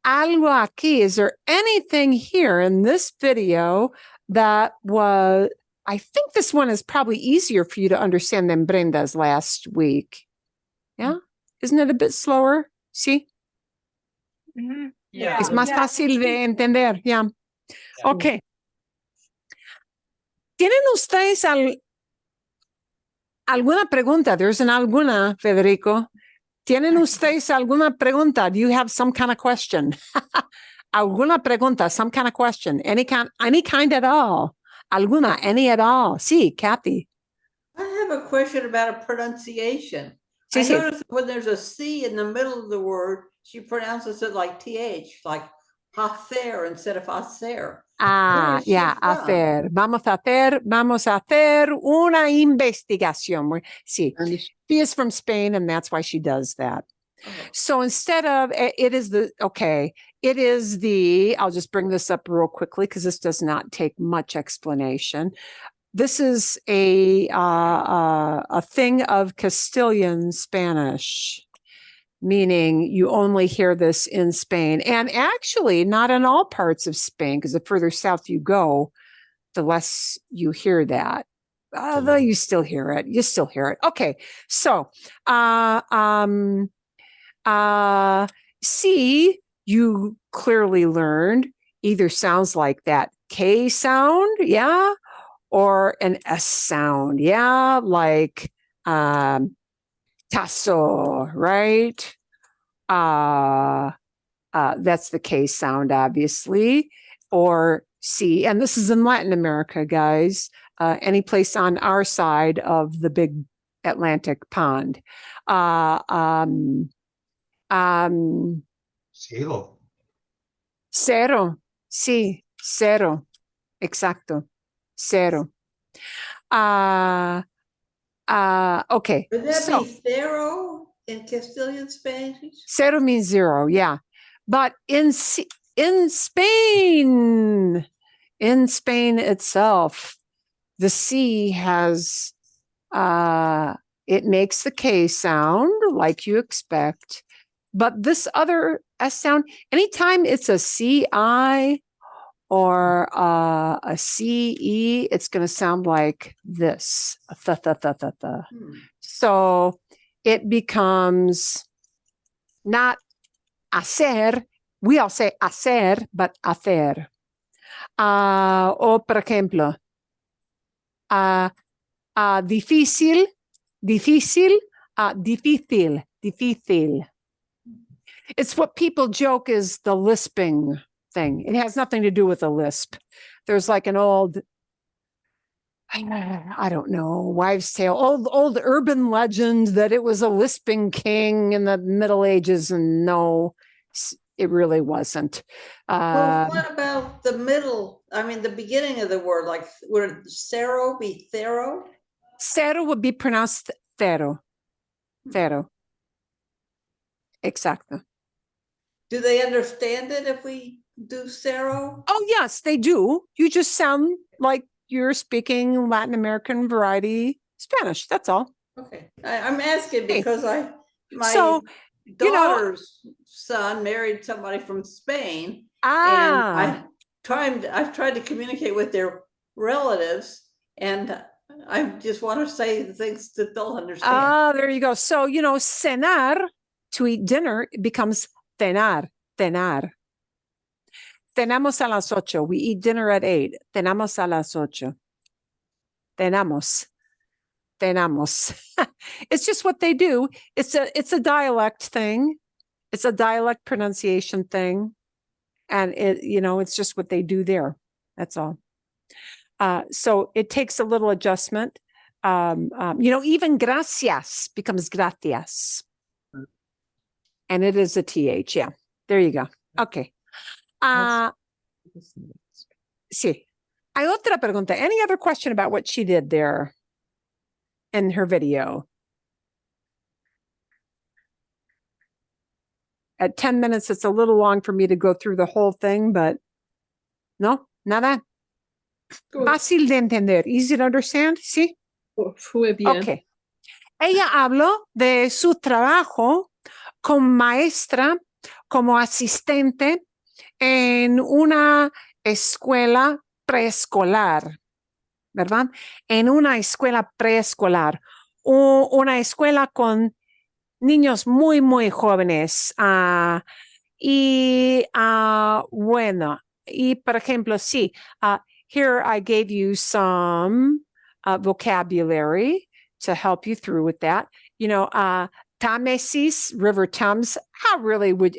algo aquí. Is there anything here in this video that was, I think this one is probably easier for you to understand than Brenda's last week. Yeah? Isn't it a bit slower? See? Yeah. Es más fácil de entender. Yeah. Okay. ¿Tienen ustedes alguna pregunta? There's an alguna, Federico. ¿Tienen ustedes alguna pregunta? Do you have some kind of question? Alguna pregunta, some kind of question, any kind at all. Alguna, any at all. Sí, Kathy. I have a question about a pronunciation. Sí, I sí. noticed when there's a C in the middle of the word, she pronounces it like TH, like hacer instead of hacer. Where is she Yeah, from? hacer. Vamos a hacer una investigación. Sí. She is from Spain, and that's why she does that. Oh. So instead of, it is the, I'll just bring this up real quickly because this does not take much explanation. This is a thing of Castilian Spanish, meaning you only hear this in Spain, and actually not in all parts of Spain, because the further south you go, the less you hear that. Although you still hear it. Okay, so C, you clearly learned, either sounds like that K sound, yeah, or an S sound, yeah, like tasso, right? That's the K sound, obviously, or C, and this is in Latin America, guys. Any place on our side of the big Atlantic pond. Cielo. Cero. Sí, cero. Exacto. Cero. Okay. Would that So, be Thero in Castilian Spanish? cero means zero, yeah. But in Spain itself, the C has it makes the K sound like you expect, but this other S sound, anytime it's a CI or a CE, it's going to sound like this. Th, th, th, th, th. So it becomes not hacer. We all say hacer, but hacer. O por ejemplo, difícil, difícil, difícil, difícil. It's what people joke is the lisping thing. It has nothing to do with a lisp. There's like an old, I don't know, wives' tale, old urban legend that it was a lisping king in the Middle Ages, and no, it really wasn't. Well, what about the middle? I mean, the beginning of the word, like would Cero be Thero? Cero would be pronounced cero. Cero. Exacto. Do they understand it if we do Cero? Oh, yes, they do. You just sound like you're speaking Latin American variety Spanish. That's all. Okay, I'm asking because my So, daughter's son married somebody from Spain, Ah. and I've tried to communicate with their relatives, and I just want to say the things that they'll understand. There you go. So, cenar, to eat dinner, it becomes cenar, cenar. Cenamos a las 8. We eat dinner at 8. Cenamos a las 8. Cenamos. Cenamos. It's just what they do. It's a dialect thing. It's a dialect pronunciation thing. And it's just what they do there. That's all. So it takes a little adjustment. Even gracias becomes gracias. And it is a TH. Yeah. There you go. Okay. Sí. Hay otra pregunta. Any other question about what she did there in her video? At 10 minutes, it's a little long for me to go through the whole thing, but no, nada. Fácil de entender. Easy to understand, ¿sí? Fue bien. Okay. Ella habló de su trabajo como maestra, como asistente en una escuela preescolar, ¿verdad? En una escuela preescolar, una escuela con niños muy, muy jóvenes. Bueno, y por ejemplo, sí, here I gave you some vocabulary to help you through with that. Támesis, river Thames, how really would,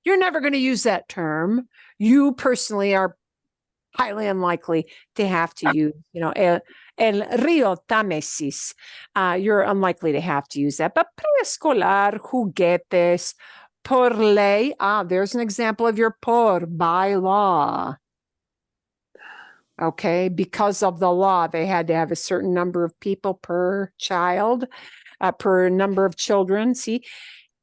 you're never going to use that term. You personally are highly unlikely to have to use, el río Támesis. You're unlikely to have to use that. But preescolar, juguetes, por ley. There's an example of your por, by law. Okay, because of the law, they had to have a certain number of people per child, per number of children. See,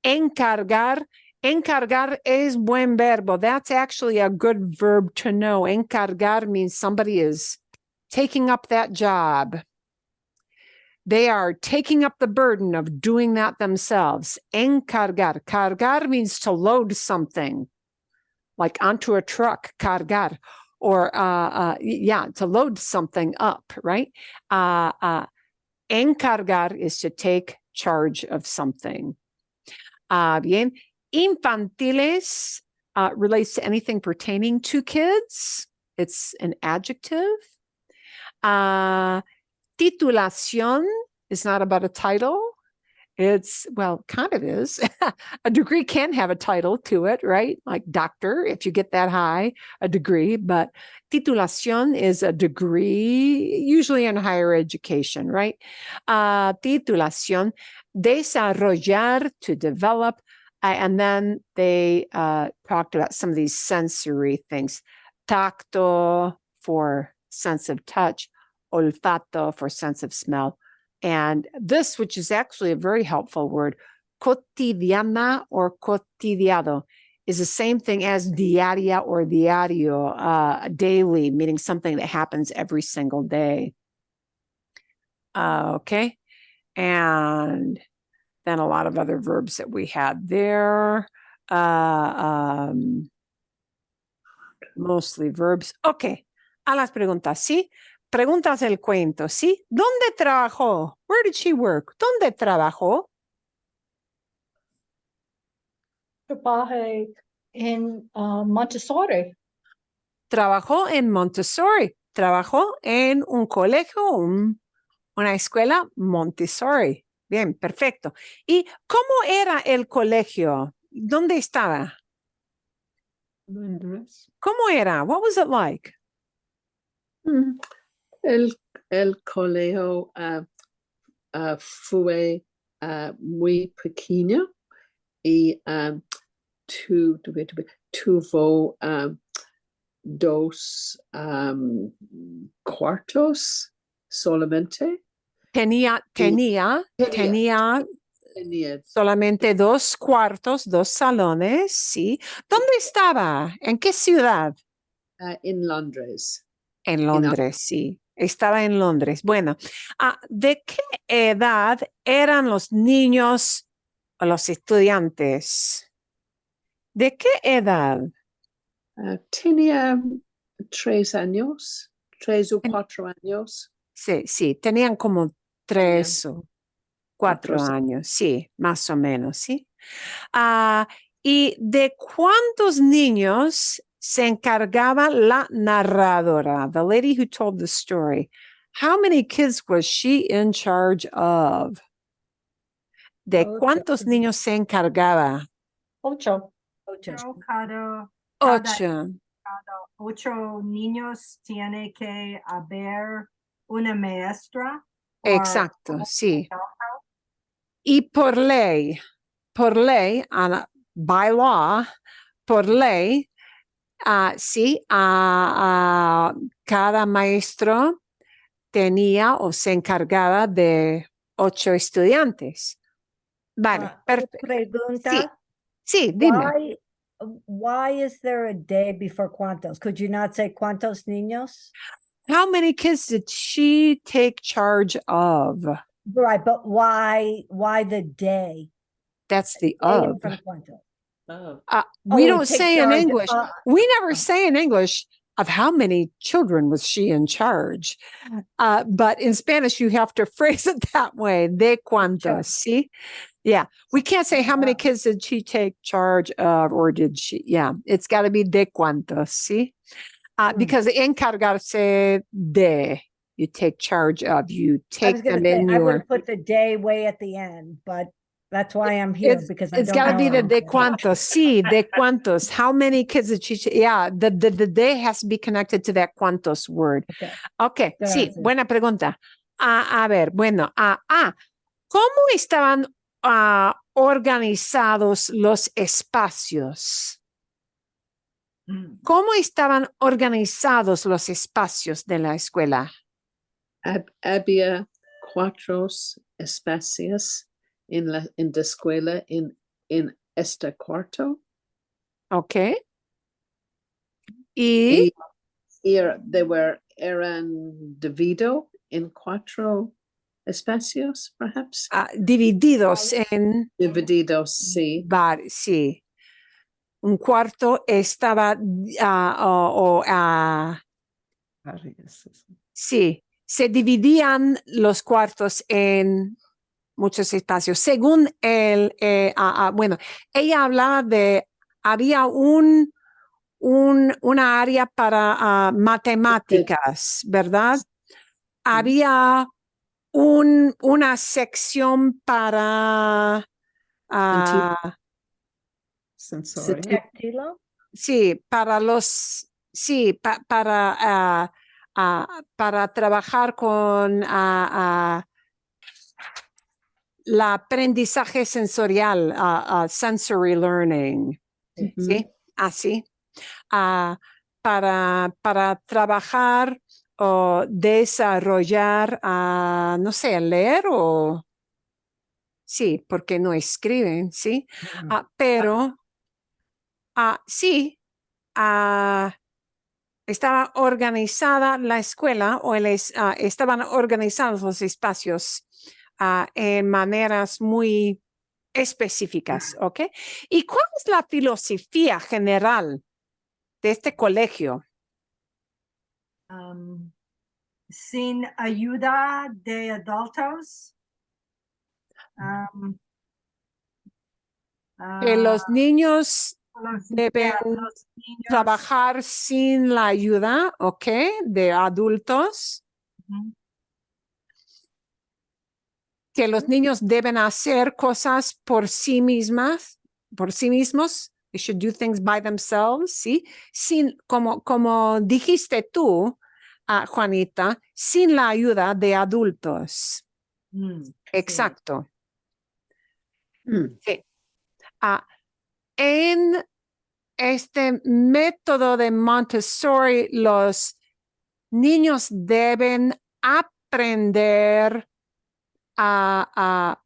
encargar. Encargar es buen verbo. That's actually a good verb to know. Encargar means somebody is taking up that job. They are taking up the burden of doing that themselves. Encargar. Cargar means to load something, like onto a truck, cargar. Or, to load something up, right? Encargar is to take charge of something. Bien. Infantiles relates to anything pertaining to kids. It's an adjective. Titulación is not about a title. It's, well, kind of is. A degree can have a title to it, right? Like doctor, if you get that high, a degree, but titulación is a degree, usually in higher education, right? Titulación, desarrollar, to develop. And then they talked about some of these sensory things. Tacto for sense of touch, olfato for sense of smell. And this, which is actually a very helpful word, cotidiana or cotidiado, is the same thing as diaria or diario, daily, meaning something that happens every single day. Okay. And then a lot of other verbs that we had there. Mostly verbs. Okay. A las preguntas, ¿sí? Preguntas del cuento, ¿sí? ¿Dónde trabajó? Where did she work? ¿Dónde trabajó? Trabajé en Montessori. Trabajó en Montessori. Trabajó en un colegio, una escuela Montessori. Bien, perfecto. ¿Y cómo era el colegio? ¿Dónde estaba? ¿Cómo era? What was it like? El colegio fue muy pequeño y tuvo dos cuartos solamente. Tenía solamente dos cuartos, dos salones, ¿sí? ¿Dónde estaba? ¿En qué ciudad? En Londres. En Londres, sí. Estaba en Londres. Bueno, ¿de qué edad eran los niños o los estudiantes? ¿De qué edad? Tenía 3 años, 3 o 4 años. Sí, tenían como 3 o 4 años, sí, más o menos, sí. ¿Y de cuántos niños se encargaba la narradora, the lady who told the story? How many kids was she in charge of? ¿De cuántos niños se encargaba? 8. Cada 8 niños tiene que haber una maestra. Exacto, sí. Y por ley, by law, por ley, sí, cada maestro tenía o se encargaba de 8 estudiantes. Vale, perfecto. Pregunta. Sí, dime. Why is there a day before cuantos? Could you not say cuantos niños? How many kids did she take charge of? Right, but why the day? That's the Day in of. front of cuantos. We Oh, don't take say in charge English. of- We never say in English of how many children was she in charge. But in Spanish, you have to phrase it that way. De cuántos, see? Yeah. We can't say how many kids did she take charge of or did she? Yeah. It's got to be de cuántos, see? Because encargarse de, you take charge of, you I was take gonna them say, in I would your. have put the day way at the end, but that's why I'm here because I It's don't got to know be the de anything. cuántos. Sí, de cuántos. How many kids did she? Yeah, the de has to be connected to that cuántos word. Okay, sí, Gracias. buena pregunta. A ver, bueno, ¿cómo estaban organizados los espacios? ¿Cómo estaban organizados los espacios de la escuela? Había 4 espacios en la escuela en este cuarto. Okay. Y eran divididos en 4 espacios, perhaps. divididos en Divididos, sí. sí. Un cuarto estaba sí, se dividían los cuartos en muchos espacios. Según bueno, ella hablaba de, había una área para matemáticas, ¿verdad? Había una sección para, Sensorio. Tactilo. sí, para sí, para trabajar con el aprendizaje sensorial, sensory learning, ¿sí? Así. Para trabajar o desarrollar, no sé, leer o... Sí, porque no escriben, ¿sí? Pero sí, estaba organizada la escuela o estaban organizados los espacios en maneras muy específicas, ¿ok? ¿Y cuál es la filosofía general de este colegio? Sin ayuda de adultos. Que los niños deben los niños. trabajar sin la ayuda, ¿ok? De adultos. Ujú. Que los niños deben hacer cosas por sí mismos. They should do things by themselves, ¿sí? Sin, como dijiste tú, Juanita, sin la ayuda de adultos. Sí. Exacto. Sí. En este método de Montessori, los niños deben aprender a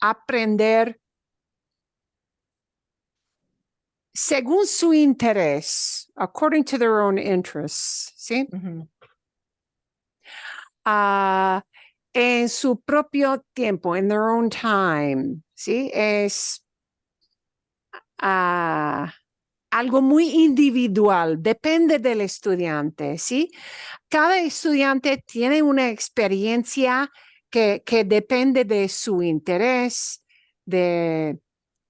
aprender según su interés, according to their own interests, ¿sí? En su propio tiempo, in their own time, ¿sí? Es algo muy individual, depende del estudiante, ¿sí? Cada estudiante tiene una experiencia que depende de su interés, de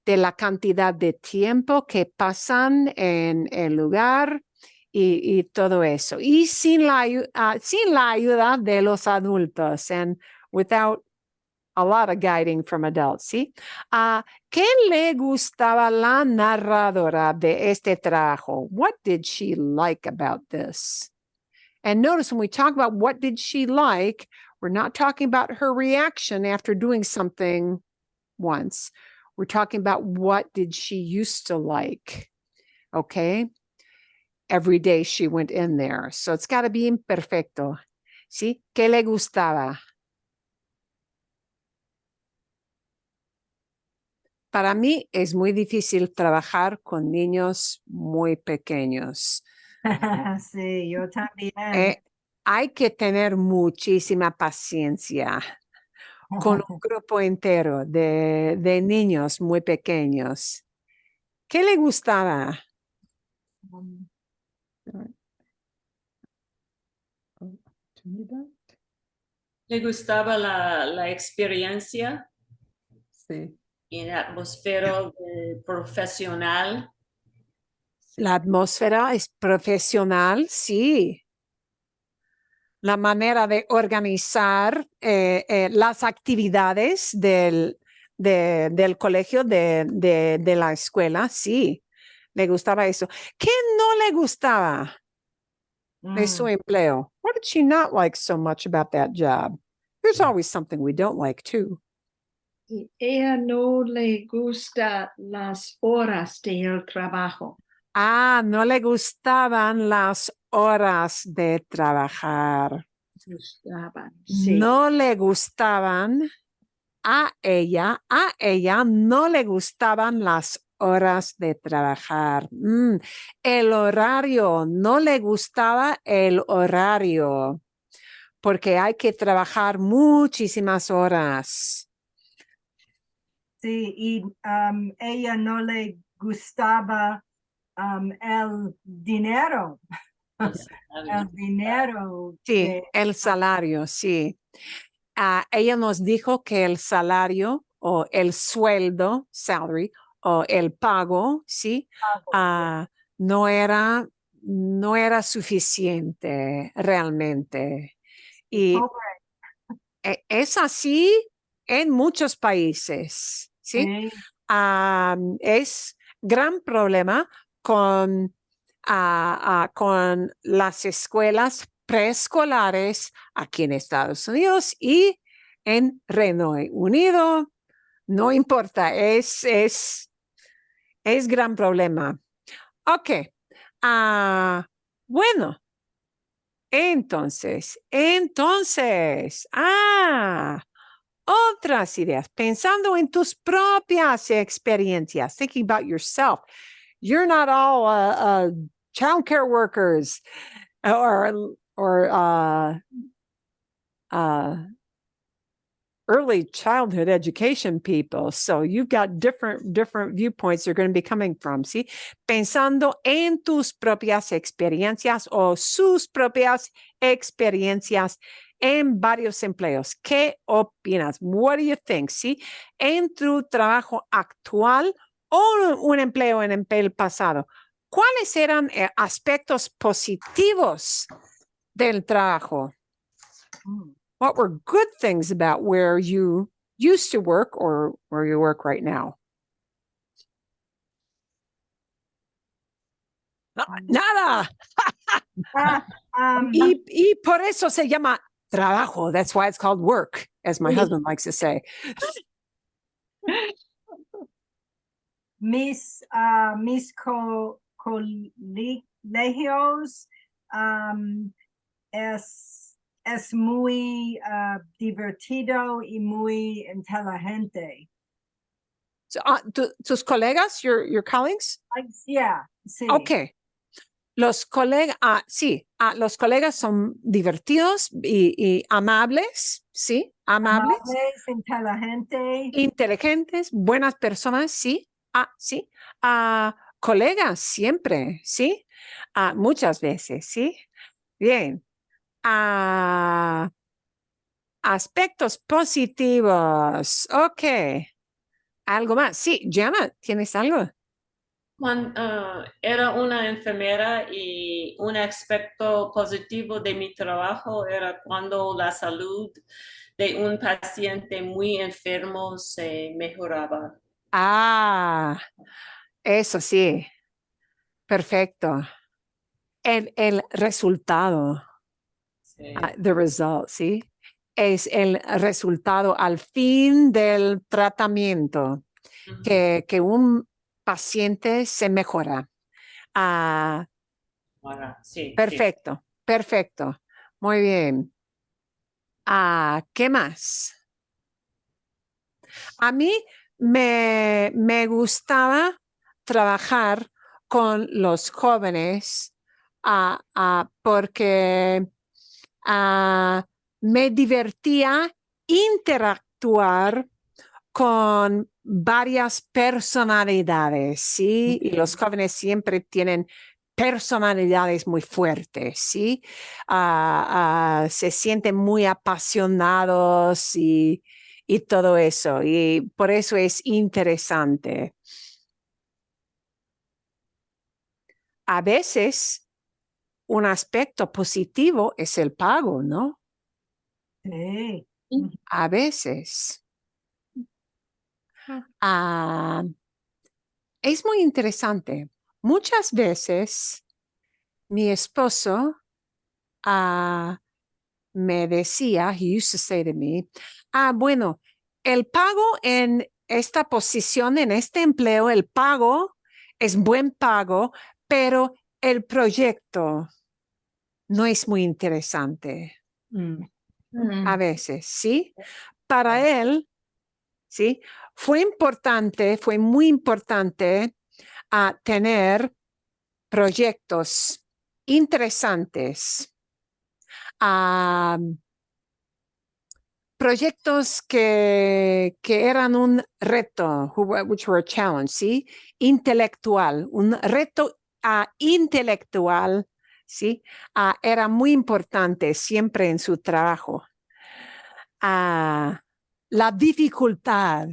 la cantidad de tiempo que pasan en el lugar y todo eso. Y sin la ayuda de los adultos, and without a lot of guiding from adults, ¿sí? ¿Qué le gustaba la narradora de este trabajo? What did she like about this? And notice when we talk about what did she like, we're not talking about her reaction after doing something once. We're talking about what did she used to like, okay? Every day she went in there. So it's got to be imperfecto, ¿sí? ¿Qué le gustaba? Para mí es muy difícil trabajar con niños muy pequeños. Sí, yo también. Hay que tener muchísima paciencia con un grupo entero de niños muy pequeños. ¿Qué le gustaba? Le gustaba la experiencia Sí. y la atmósfera profesional. La atmósfera es profesional, sí. La manera de organizar las actividades del colegio, de la escuela, sí. Le gustaba eso. ¿Qué no le gustaba de su empleo? What did she not like so much about that job? There's always something we don't like too. Ella no le gusta las horas del trabajo. No le gustaban las horas de trabajar. Sí. No le gustaban a ella no le gustaban las horas de trabajar. El horario, no le gustaba el horario, porque hay que trabajar muchísimas horas. Sí, y ella no le gustaba el dinero. El dinero. Sí, el salario, sí. Ella nos dijo que el salario o el sueldo, salary, o el pago, sí, no era suficiente realmente. Y Es así en muchos países, ¿sí? Sí. Es gran problema con las escuelas preescolares aquí en Estados Unidos y en Reino Unido. No importa, es gran problema. Ok. Bueno, entonces, otras ideas, pensando en tus propias experiencias, thinking about yourself. You're not all child care workers or early childhood education people. So you've got different viewpoints you're going to be coming from, ¿sí? Pensando en tus propias experiencias o sus propias experiencias en varios empleos. ¿Qué opinas? What do you think? ¿Sí? En tu trabajo actual o un empleo en el pasado. ¿Cuáles eran aspectos positivos del trabajo? What were good things about where you used to work or where you work right now? Nada. Y por eso se llama trabajo. That's why it's called work, as my husband likes to say. Mis colegios es muy divertido y muy inteligente. So, tus colegas, your colleagues? Yeah, sí. Okay. Los colegas, sí, los colegas son divertidos y amables, sí, amables. Inteligentes. Inteligentes, buenas personas, sí, sí. Colegas, siempre, sí. Muchas veces, sí. Bien. Aspectos positivos. Ok. ¿Algo más? Sí, Gemma, ¿tienes algo? Era una enfermera y un aspecto positivo de mi trabajo era cuando la salud de un paciente muy enfermo se mejoraba. Eso sí. Perfecto. El resultado. Sí. The result, ¿sí? Es el resultado al fin del tratamiento, que un paciente se mejora. Sí, Perfecto, sí. perfecto. Muy bien. ¿Qué más? A mí me gustaba trabajar con los jóvenes porque me divertía interactuar con varias personalidades, ¿sí? Y los jóvenes siempre tienen personalidades muy fuertes, ¿sí? Se sienten muy apasionados y todo eso. Y por eso es interesante. A veces, un aspecto positivo es el pago, ¿no? Sí. A veces. Es muy interesante. Muchas veces mi esposo me decía, he used to say to me, bueno, el pago en esta posición, en este empleo, el pago es buen pago, pero el proyecto no es muy interesante. A veces, ¿sí? Para él, ¿sí? Fue muy importante tener proyectos interesantes, proyectos que eran un reto, which were a challenge, ¿sí? Intelectual, un reto intelectual, ¿sí? Era muy importante siempre en su trabajo. La dificultad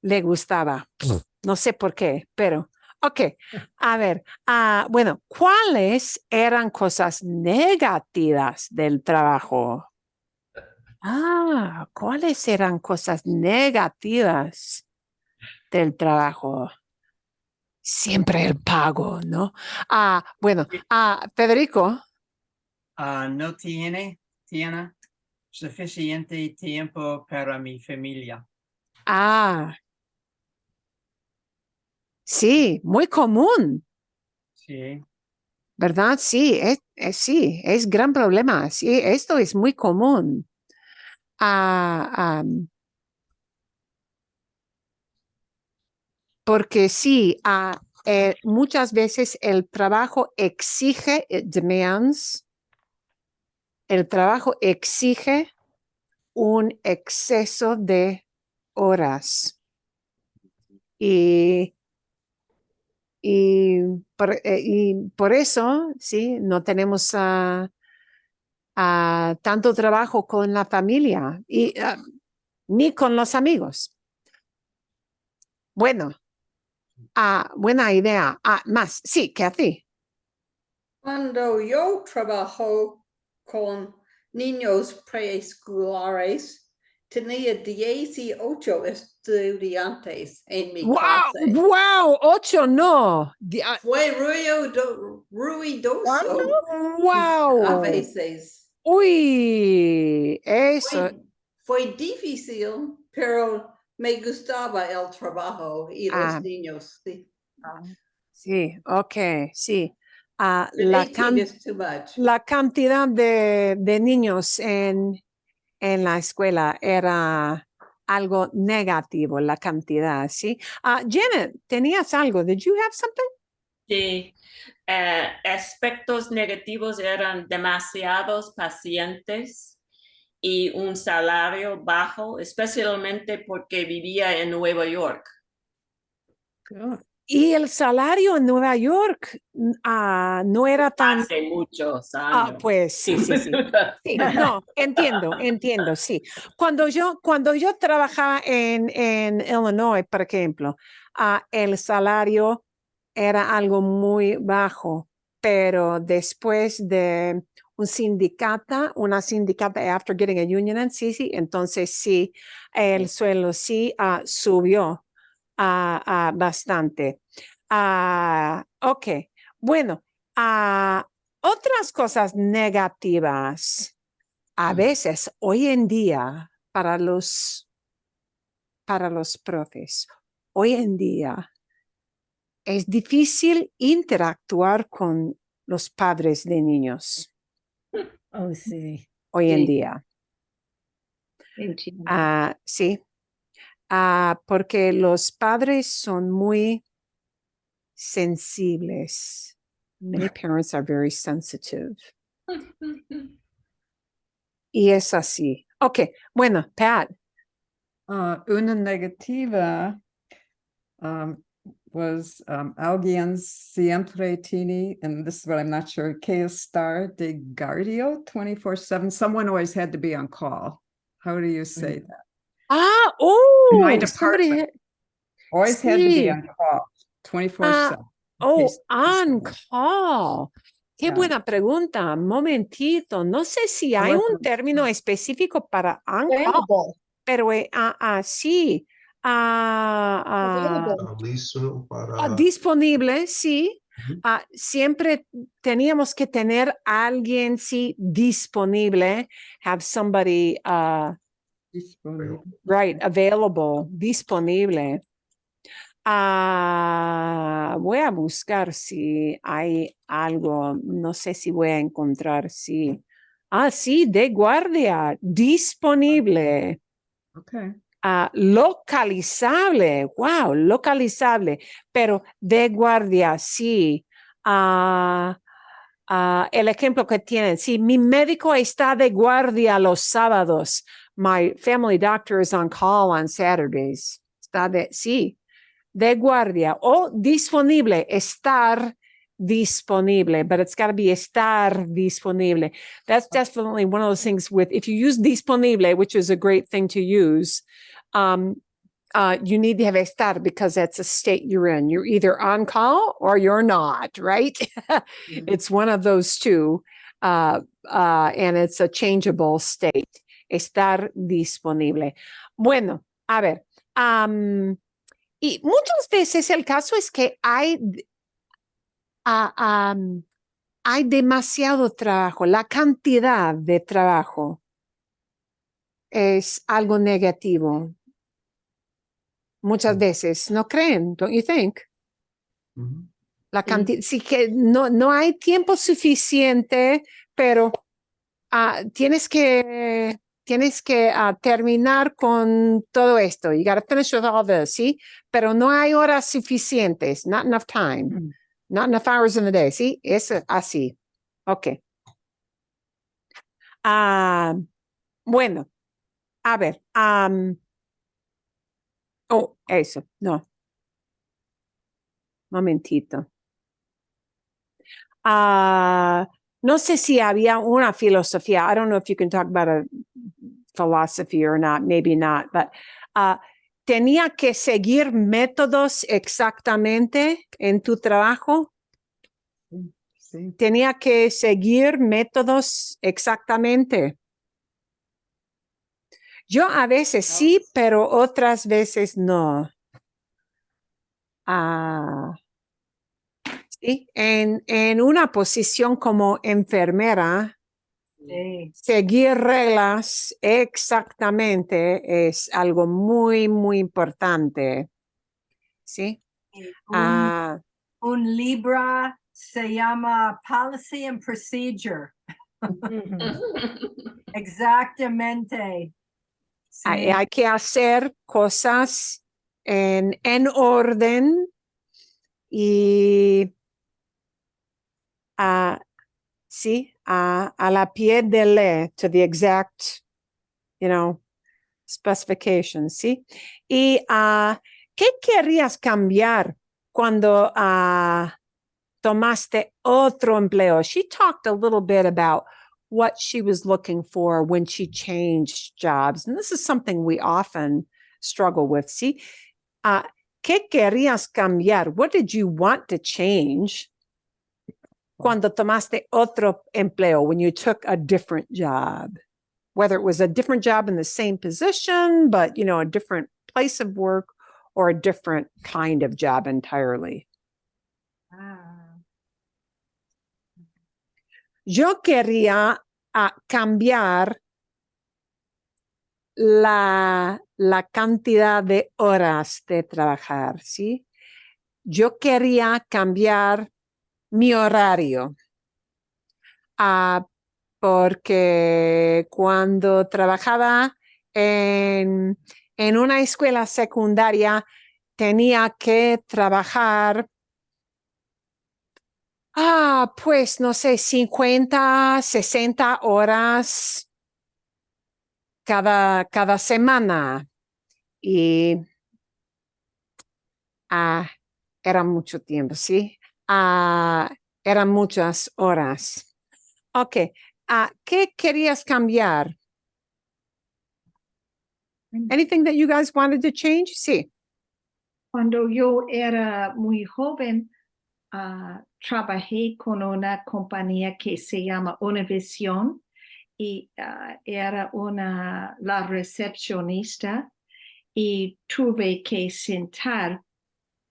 le gustaba. No sé por qué, pero Ok, a ver, bueno, ¿cuáles eran cosas negativas del trabajo? ¿Cuáles eran cosas negativas del trabajo? Siempre el pago, ¿no? Bueno, Federico. No tiene suficiente tiempo para mi familia. Sí, muy común, Sí. ¿verdad? Sí, sí, es gran problema. Sí, esto es muy común. Porque sí, muchas veces el trabajo exige, demands, el trabajo exige un exceso de horas. Y por eso, sí, no tenemos tanto trabajo con la familia y ni con los amigos. Bueno, buena idea. Más, sí, Kathy. Cuando yo trabajo con niños preescolares, tenía 18 estudiantes en mi clase. ¡Wow! 8 no. Fue ruidoso a ¡Wow! veces. Uy, eso. Fue difícil, pero me gustaba el trabajo y los niños. Sí. Sí, ok, sí. The 18 is too much. La cantidad de niños en la escuela era algo negativo, la cantidad, ¿sí? Janet, ¿tenías algo? Did you have something? Sí, aspectos negativos eran demasiados pacientes y un salario bajo, especialmente porque vivía en Nueva York. Y el salario en Nueva York no era tan... Hace muchos años. Pues sí. Sí, no, entiendo, sí. Cuando yo trabajaba en Illinois, por ejemplo, el salario era algo muy bajo, pero después de una sindicata, after getting a union, sí, entonces sí, el sueldo sí subió bastante. Ok, bueno, otras cosas negativas, a veces hoy en día para los profes, hoy en día es difícil interactuar con los padres de niños. Oh, sí. Hoy en día. Entiendo. Sí, porque los padres son muy sensibles. Many parents are very sensitive. Y es así. Ok, bueno, Pat. Una negativa was alguien siempre tiene, and this is what I'm not sure, que estar de guardia 24/7. Someone always had to be on call. How do you say that? In my department, always had to be on call 24/7. On call. Qué buena pregunta. Momentito. No sé si hay un término específico para on call, pero sí. Listo para... Disponible, sí. Siempre teníamos que tener alguien, sí, disponible. Have somebody, right, available, disponible. Voy a buscar si hay algo, no sé si voy a encontrar, sí. Sí, de guardia, disponible. Okay. Localizable, wow, localizable, pero de guardia, sí. El ejemplo que tienen, sí, mi médico está de guardia los sábados. My family doctor is on call on Saturdays. Sí, de guardia o disponible, estar disponible, but it's got to be estar disponible. That's definitely one of those things with, if you use disponible, which is a great thing to use, you need to have estar because that's a state you're in. You're either on call or you're not, right? It's one of those two. And it's a changeable state. Estar disponible. Bueno, a ver. Y muchas veces el caso es que hay demasiado trabajo. La cantidad de trabajo es algo negativo. Muchas veces, ¿no creen? Don't you think? Mhm. La cantidad, sí que no hay tiempo suficiente, pero tienes que terminar con todo esto. You got to finish with all this, ¿sí? Pero no hay horas suficientes, not enough time, not enough hours in the day, ¿sí? Es así. Ok. Bueno, a ver. Eso, no. Momentito. No sé si había una filosofía. I don't know if you can talk about a philosophy or not, maybe not, but ¿tenía que seguir métodos exactamente en tu trabajo? Sí. ¿Tenía que seguir métodos exactamente? Yo a veces sí, pero otras veces no. Sí, en una posición como enfermera, Sí. seguir reglas exactamente es algo muy, muy importante. ¿Sí? Un libro se llama Policy and Procedure. Exactamente. Sí. Hay que hacer cosas en orden y sí, a la pie de ley, to the exact, specifications, ¿sí? Y ¿qué querías cambiar cuando tomaste otro empleo? She talked a little bit about what she was looking for when she changed jobs. And this is something we often struggle with. ¿Sí? ¿Qué querías cambiar? What did you want to change cuando tomaste otro empleo, when you took a different job? Whether it was a different job in the same position, but, a different place of work or a different kind of job entirely. Yo quería cambiar la cantidad de horas de trabajar, ¿sí? Yo quería cambiar mi horario. Porque cuando trabajaba en una escuela secundaria, tenía que trabajar pues no sé, 50, 60 horas cada semana. Y era mucho tiempo, ¿sí? Eran muchas horas. Ok. ¿Qué querías cambiar? Anything that you guys wanted to change? Sí. Cuando yo era muy joven, trabajé con una compañía que se llama Univision y era la recepcionista y tuve que sentar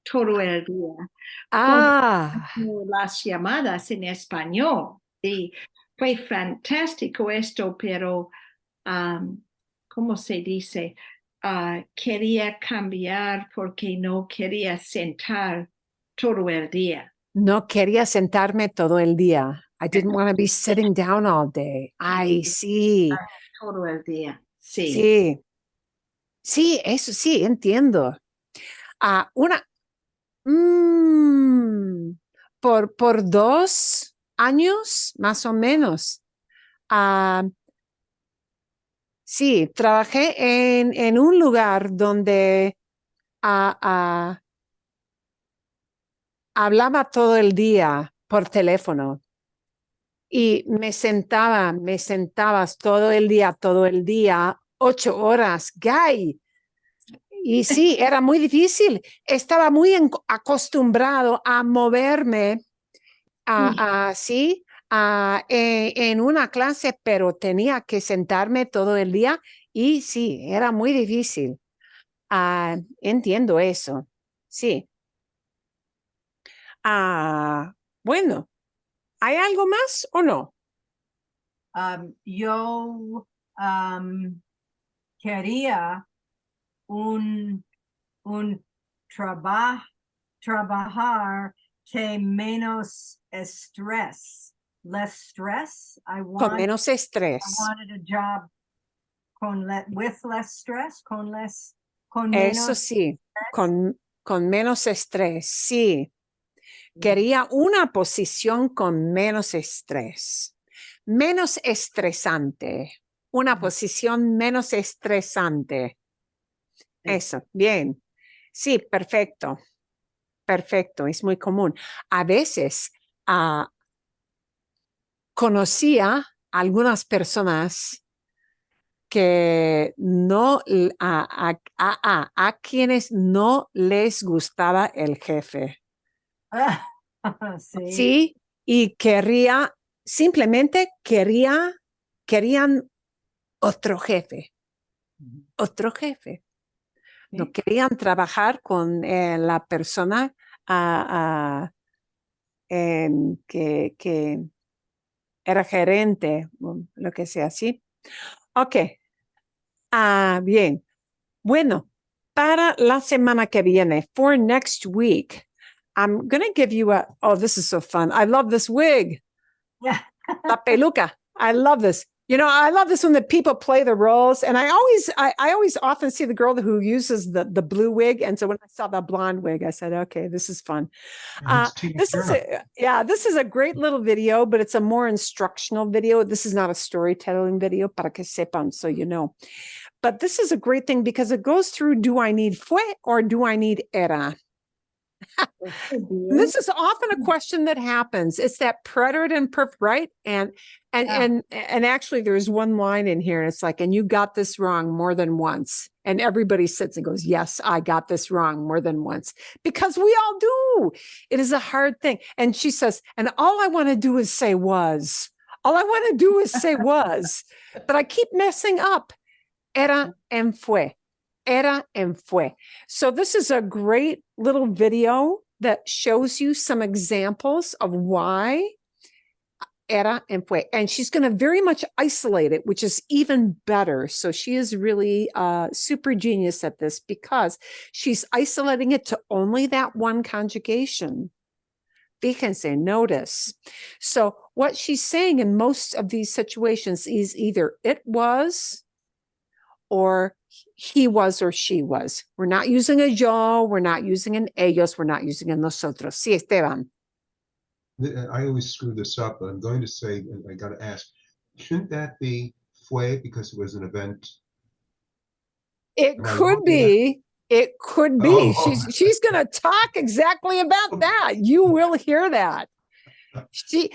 todo el día. Las llamadas en español y fue fantástico esto, pero ¿cómo se dice? Quería cambiar porque no quería sentar todo el día. No quería sentarme todo el día. I didn't want to be sitting down all day. Ay, sí. Todo el día, sí. Sí. Sí, eso sí, entiendo. Por 2 años, más o menos. Sí, trabajé en un lugar donde hablaba todo el día por teléfono y me sentabas todo el día, 8 horas. Guy, Y sí, era muy difícil. Estaba muy acostumbrado a moverme así en una clase, pero tenía que sentarme todo el día y sí, era muy difícil. Entiendo eso. Sí. Bueno, ¿hay algo más o no? Yo quería un trabajar que menos estrés, less stress. Con menos I estrés. wanted a job with less stress, con Eso menos. sí, con menos estrés, sí. Quería una posición con menos estrés, menos estresante, una posición menos estresante. Eso, bien. Sí, perfecto. Perfecto, es muy común. A veces conocía algunas personas que no, a quienes no les gustaba el jefe. Sí. Sí, y simplemente querían otro jefe, otro jefe. No Sí. querían trabajar con la persona que era gerente, o lo que sea, ¿sí? Ok. Bien. Bueno, para la semana que viene, for next week, I'm going to give you oh, this is so fun. I love this wig. Yeah. La peluca. I love this. You know, I love this when the people play the roles. And I always often see the girl who uses the blue wig. And so when I saw the blonde wig, I said, okay, this is fun. This is a great little video, but it's a more instructional video. This is not a storytelling video, para que sepan, so you know. But this is a great thing because it goes through, do I need fue or do I need era? This is often a question that happens. It's that preterite and perfect, right? And actually there's one line in here and it's like, and you got this wrong more than once. And everybody sits and goes, yes, I got this wrong more than once, because we all do. It is a hard thing. And she says, and all I want to do is say was. All I want to do is say was, but I keep messing up. Era and fue. Era and fue. So this is a great little video that shows you some examples of why era and fue. And she's going to very much isolate it, which is even better. So she is really super genius at this because she's isolating it to only that one conjugation. Fíjense, notice. So what she's saying in most of these situations is either it was or he was or she was. We're not using a yo, we're not using an ellos, we're not using a nosotros. Sí, Esteban. I always screw this up, but I'm going to say, I got to ask, shouldn't that be fue because it was an event? It could be. It could be. Oh. She's going to talk exactly about that. You will hear that. And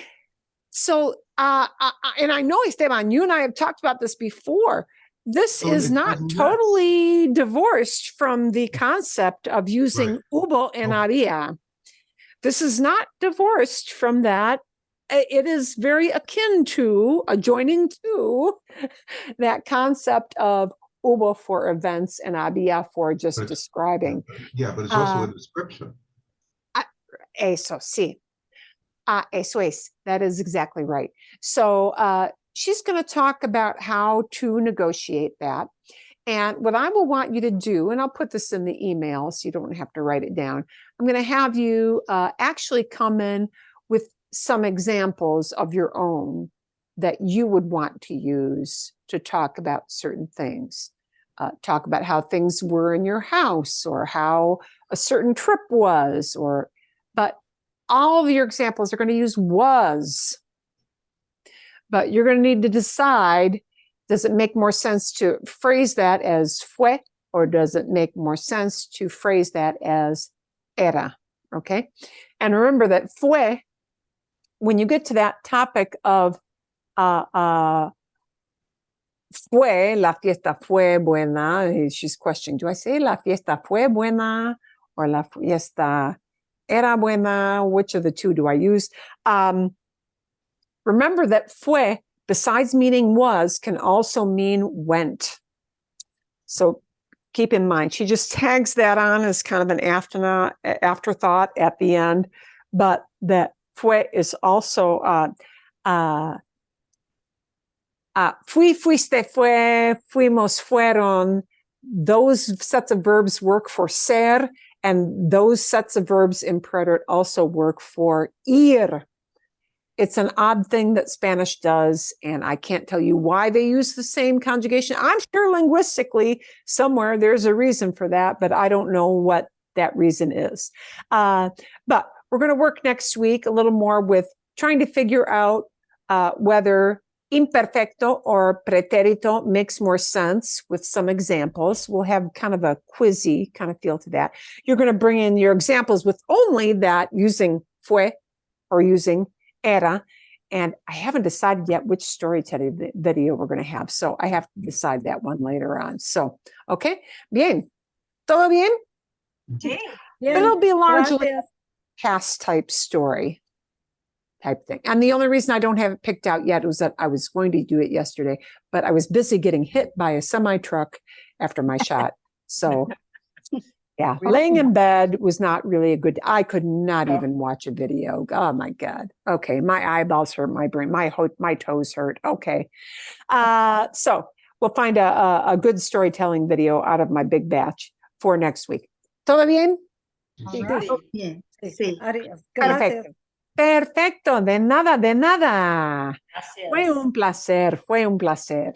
I know, Esteban, you and I have talked about this before. This is not totally divorced from the concept of using hubo and había. This is not divorced from that. It is very akin to, adjoining to, that concept of hubo for events and había for just describing. Yeah, but it's also a description. Eso, sí. Eso es. That is exactly right. So she's going to talk about how to negotiate that. And what I will want you to do, and I'll put this in the email so you don't have to write it down. I'm going to have you actually come in with some examples of your own that you would want to use to talk about certain things. Talk about how things were in your house or how a certain trip was, but all of your examples are going to use was. But you're going to need to decide, does it make more sense to phrase that as fue, or does it make more sense to phrase that as era? Okay. And remember that fue, when you get to that topic of la fiesta fue buena. She's questioning, do I say la fiesta fue buena or la fiesta era buena? Which of the two do I use? Remember that fue, besides meaning was, can also mean went. So keep in mind, she just tags that on as kind of an afterthought at the end, but that fue is also fui, fuiste, fue, fuimos, fueron. Those sets of verbs work for ser, and those sets of verbs in preterite also work for ir. It's an odd thing that Spanish does, and I can't tell you why they use the same conjugation. I'm sure linguistically somewhere there's a reason for that, but I don't know what that reason is. But we're going to work next week a little more with trying to figure out whether imperfecto or pretérito makes more sense with some examples. We'll have kind of a quizzy kind of feel to that. You're going to bring in your examples with only that using fue or using era, and I haven't decided yet which storytelling video we're going to have, so I have to decide that one later on. So, okay, bien, todo bien? Sí. It'll be largely Gracias. past type story type thing, and the only reason I don't have it picked out yet was that I was going to do it yesterday, but I was busy getting hit by a semi truck after my shot, so. Yeah, laying in bed was not really a good, I could not even watch a video. Oh my God. Okay, my eyeballs hurt, my brain, my toes hurt. Okay. So we'll find a good storytelling video out of my big batch for next week. ¿Todo bien? All right. Bien. Sí. Sí. Adiós. Gracias. Perfecto. Perfecto, de nada, de nada. Gracias. Fue un placer, fue un placer.